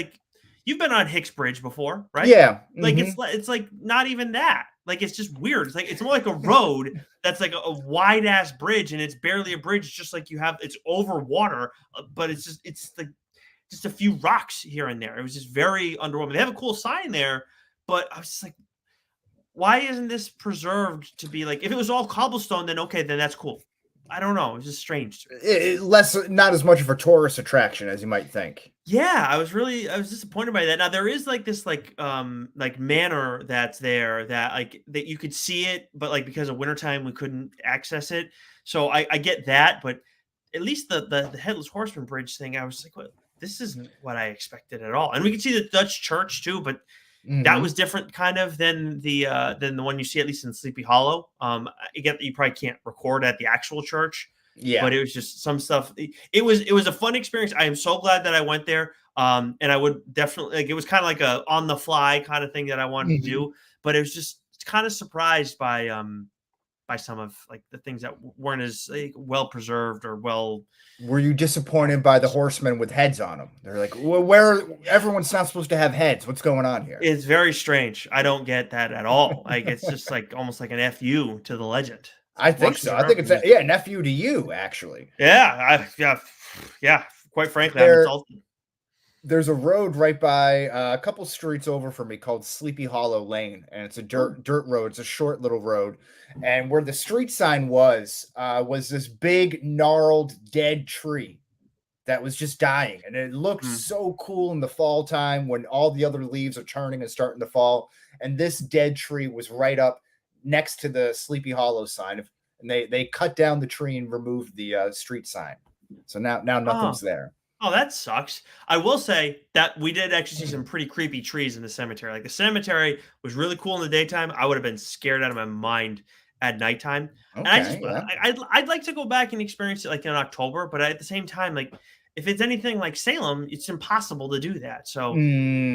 you've been on Hicks Bridge before, right? Yeah. It's not even that. It's just weird. It's more like a road that's a wide ass bridge, and it's barely a bridge. It's just it's over water, but it's just a few rocks here and there. It was just very underwhelming. They have a cool sign there, but I was just why isn't this preserved to be if it was all cobblestone, then okay, then that's cool. I don't know. It's just strange. Not as much of a tourist attraction as you might think. Yeah, I was disappointed by that. Now there is this manor that's there that that you could see it, but because of wintertime we couldn't access it. So I get that, but at least the Headless Horseman Bridge thing, I was well, this isn't what I expected at all. And we could see the Dutch church too, but that was different kind of than the one you see at least in Sleepy Hollow. I get that you probably can't record at the actual church. Yeah, but it was just some stuff. It was a fun experience. I am so glad that I went there. And I would definitely it was kind of a on the fly kind of thing that I wanted to do. But it was just kind of surprised by some of the things that weren't as well preserved or well. Were you disappointed by the horsemen with heads on them? They're well, where everyone's not supposed to have heads. What's going on here? It's very strange. I don't get that at all. It's just almost like an FU to the legend. I think so. I think it's an FU to you, actually. Yeah. Quite frankly, I'm insulted. There's a road right by a couple streets over from me called Sleepy Hollow Lane, and it's a dirt road. It's a short little road, and where the street sign was this big gnarled dead tree that was just dying, and it looked so cool in the fall time when all the other leaves are turning and starting to fall, and this dead tree was right up next to the Sleepy Hollow sign, and they cut down the tree and removed the street sign, so now nothing's there. Oh, that sucks. I will say that we did actually see some pretty creepy trees in the cemetery. Like the cemetery was really cool in the daytime. I would have been scared out of my mind at nighttime. And I just, Okay, yeah. I'd like to go back and experience it like in October, but at the same time, like if it's anything like Salem, it's impossible to do that. So I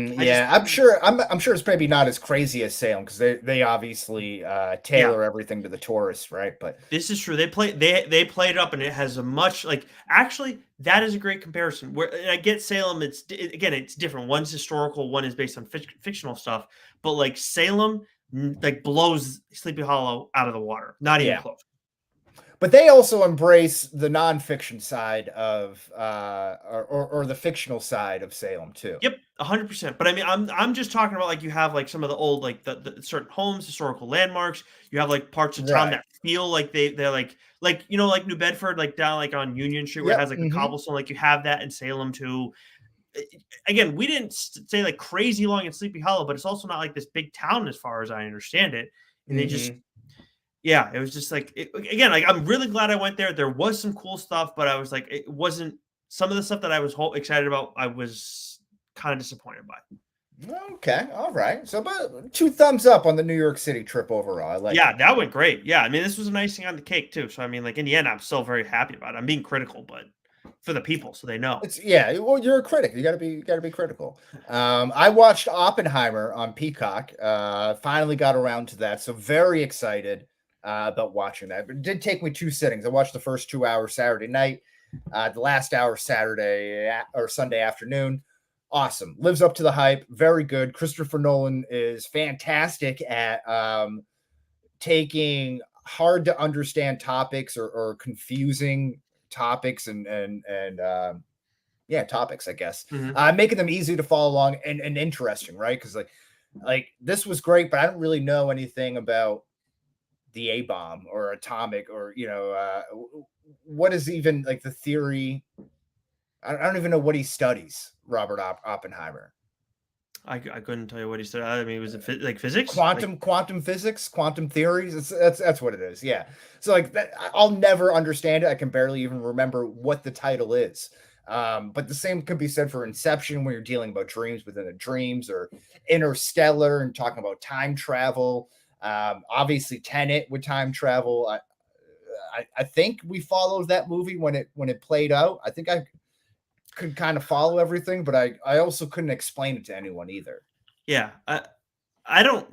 just, Yeah, I'm sure it's maybe not as crazy as Salem because they obviously yeah, tailor everything to the tourists, right? But this is true. They played it up, and it has a much like actually that is a great comparison. Where and I get Salem, again it's different. One's historical, one is based on fictional stuff. But like Salem, like blows Sleepy Hollow out of the water. Not even yeah, close. but they also embrace the nonfiction side of or the fictional side of Salem too. Yep, 100%. But I mean, I'm just talking about like you have like some of the old like the certain homes, historical landmarks. You have like parts of town Right. that feel like they're like you know like New Bedford, like down like on Union Street where it Yep. has like the cobblestone. Like you have that in Salem too. Again, we didn't stay like crazy long in Sleepy Hollow, but it's also not like this big town as far as I understand it. And they just, Mm-hmm. yeah, it was just like again, like I'm really glad I went there. There was some cool stuff, but I was like, it wasn't some of the stuff that I was excited about. I was kind of disappointed by. Okay, all right. So about 2 thumbs up on the New York City trip overall. I like Yeah, it. that went great. Yeah, I mean, this was an icing on the cake too. So I mean, like in the end, I'm still very happy about it. I'm being critical, but for the people, so they know. It's yeah. Well, you're a critic. You gotta be critical. I watched Oppenheimer on Peacock. Finally got around to that. So very excited about watching that. But it did take me 2 sittings. I watched the first 2 hours Saturday night, the last hour Saturday or Sunday afternoon. Awesome. Lives up to the hype. Very good. Christopher Nolan is fantastic at taking hard to understand topics or confusing topics and yeah, topics, I guess. Mhm. Making them easy to follow along and interesting, right? Because like this was great, but I don't really know anything about the A bomb or atomic or what is even like the theory. I don't even know what he studies, Robert Oppenheimer. I couldn't tell you what he said. I mean, was it like physics? Like, Quantum physics, quantum theories. That's what it is. Yeah. So like that, I'll never understand it. I can barely even remember what the title is. But the same could be said for Inception when you're dealing about dreams within the dreams, or Interstellar and talking about time travel. Obviously Tenet with time travel. I think we followed that movie when it played out. I think I could kind of follow everything, but I also couldn't explain it to anyone either. yeah, I don't.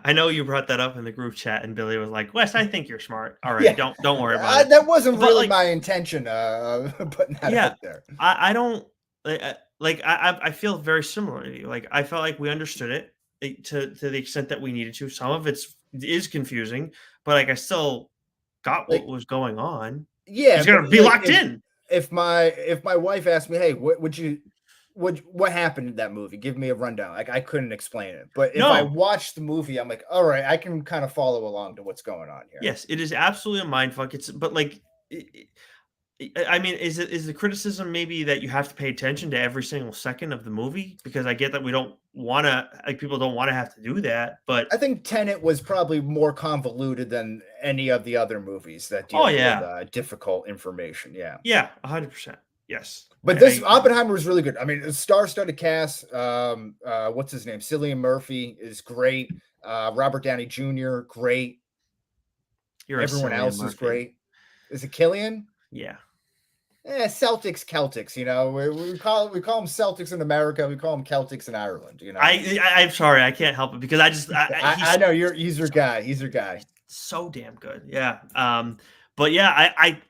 I know you brought that up in the group chat, and Billy was like, "Wes, I think you're smart. All right, Yeah, don't worry about it." that wasn't But really like, my intention, putting that yeah, out there. I don't like I feel very similar to you. Like I felt like we understood it to the extent that we needed to. Some of it is confusing, but like I still got what Like, was going on. yeah, He's but gonna be like locked in. if my wife asked me, "Hey, what happened in that movie? Give me a rundown." Like I couldn't explain it, but if I No, watched the movie, I'm like, all right, I can kind of follow along to what's going on here. yes, it is absolutely a mind fuck. It's but like. I mean, is the criticism maybe that you have to pay attention to every single second of the movie? Because I get that we don't want to, like, people don't want to have to do that. But I think Tenet was probably more convoluted than any of the other movies that oh deal with yeah, difficult information. Yeah. yeah, 100%. Yes, But this Oppenheimer was really good. I mean, star-studded cast. What's his name? Cillian Murphy is great. Robert Downey Jr. great. you're a Everyone Cillian else is Murphy. great. Is it Killian? Yeah, Celtics, Celtics. We call them Celtics in America. We call them Celtics in Ireland. I'm sorry, I can't help it because I he's know he's your guy. He's your guy. so damn good. Yeah. But yeah, I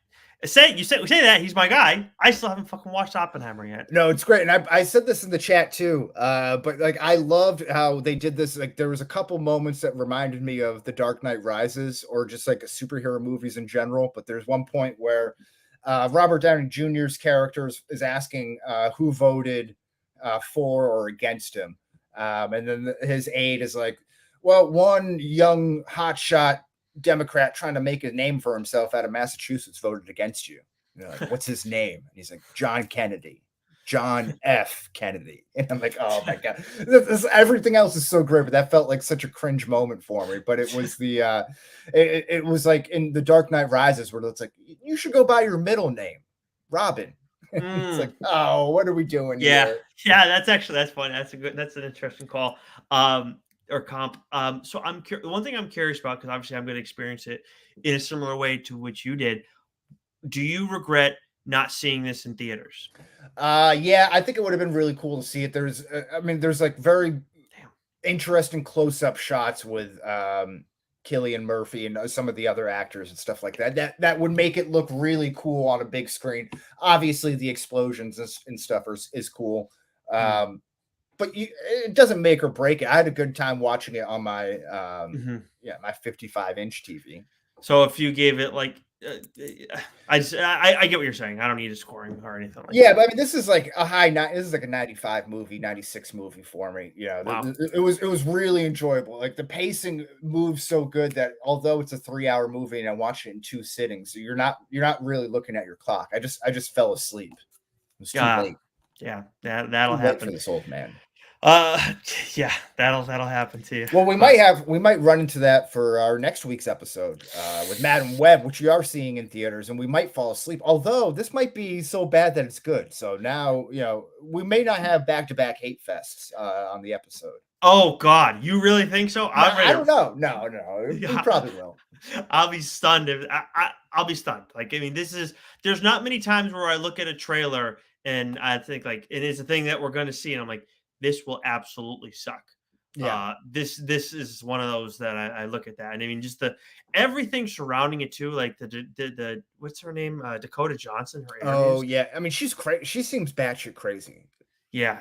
say we say that he's my guy. I still haven't fucking watched Oppenheimer yet. No, it's great. And I said this in the chat too. But like I loved how they did this. Like there was a couple moments that reminded me of The Dark Knight Rises or just like superhero movies in general. But there's one point where Robert Downey Jr.'s character is asking who voted for or against him. And then his aide is like, well, one young hotshot Democrat trying to make a name for himself out of Massachusetts voted against you. Like, what's his name? And he's like, John Kennedy. John F. Kennedy. And I'm like, oh my God. Everything else is so great, but that felt like such a cringe moment for me. But it was it was like in The Dark Knight Rises where it's like, you should go by your middle name, Robin. It's like, oh, what are we doing Yeah, here? yeah, that's funny. That's an interesting call. Or comp. So one thing I'm curious about, because obviously I'm going to experience it in a similar way to which you did. Do you regret not seeing this in theaters? Yeah, I think it would have been really cool to see it. I mean, there's like very Damn. interesting close-up shots with Cillian Murphy and some of the other actors and stuff like that. That would make it look really cool on a big screen. Obviously, the explosions and stuff is cool, but it doesn't make or break it. I had a good time watching it on my my 55-inch TV. So if you gave it like, I get what you're saying. I don't need a scoring or anything like Yeah, that. but I mean, this is like this is like a 95 movie, 96 movie for me. Wow. It was really enjoyable. Like the pacing moves so good that although it's a 3-hour movie and I watched it in 2 sittings, so you're not really looking at your clock. I just fell asleep. It was too late. Yeah, that'll Too late happen for this old man. Yeah, that'll happen to you. Well, we might run into that for our next week's episode with Madam Web, which we are seeing in theaters, and we might fall asleep. Although this might be so bad that it's good. So now we may not have back-to-back hate fests on the episode. Oh God, you really think so? I don't know. No, we probably will. I'll be stunned if I'll be stunned. Like, I mean, there's not many times where I look at a trailer and I think like it is a thing that we're going to see, and I'm like, this will absolutely suck. Yeah. This is one of those that I look at that, and I mean, just everything surrounding it too, like the what's her name, Dakota Johnson. Her Oh yeah, I mean she's crazy. She seems batshit crazy. Yeah,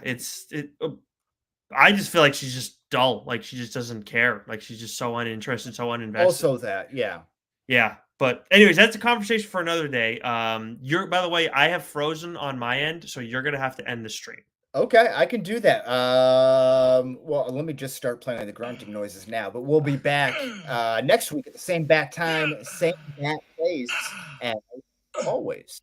I just feel like she's just dull. Like she just doesn't care. Like she's just so uninterested, so uninvested. Also that, yeah. Yeah. But anyways, that's a conversation for another day. By the way, I have frozen on my end, so you're gonna have to end the stream. Okay, I can do that. Well, let me just start playing the grunting noises now, but we'll be back next week at the same bat time, same bat place, as always.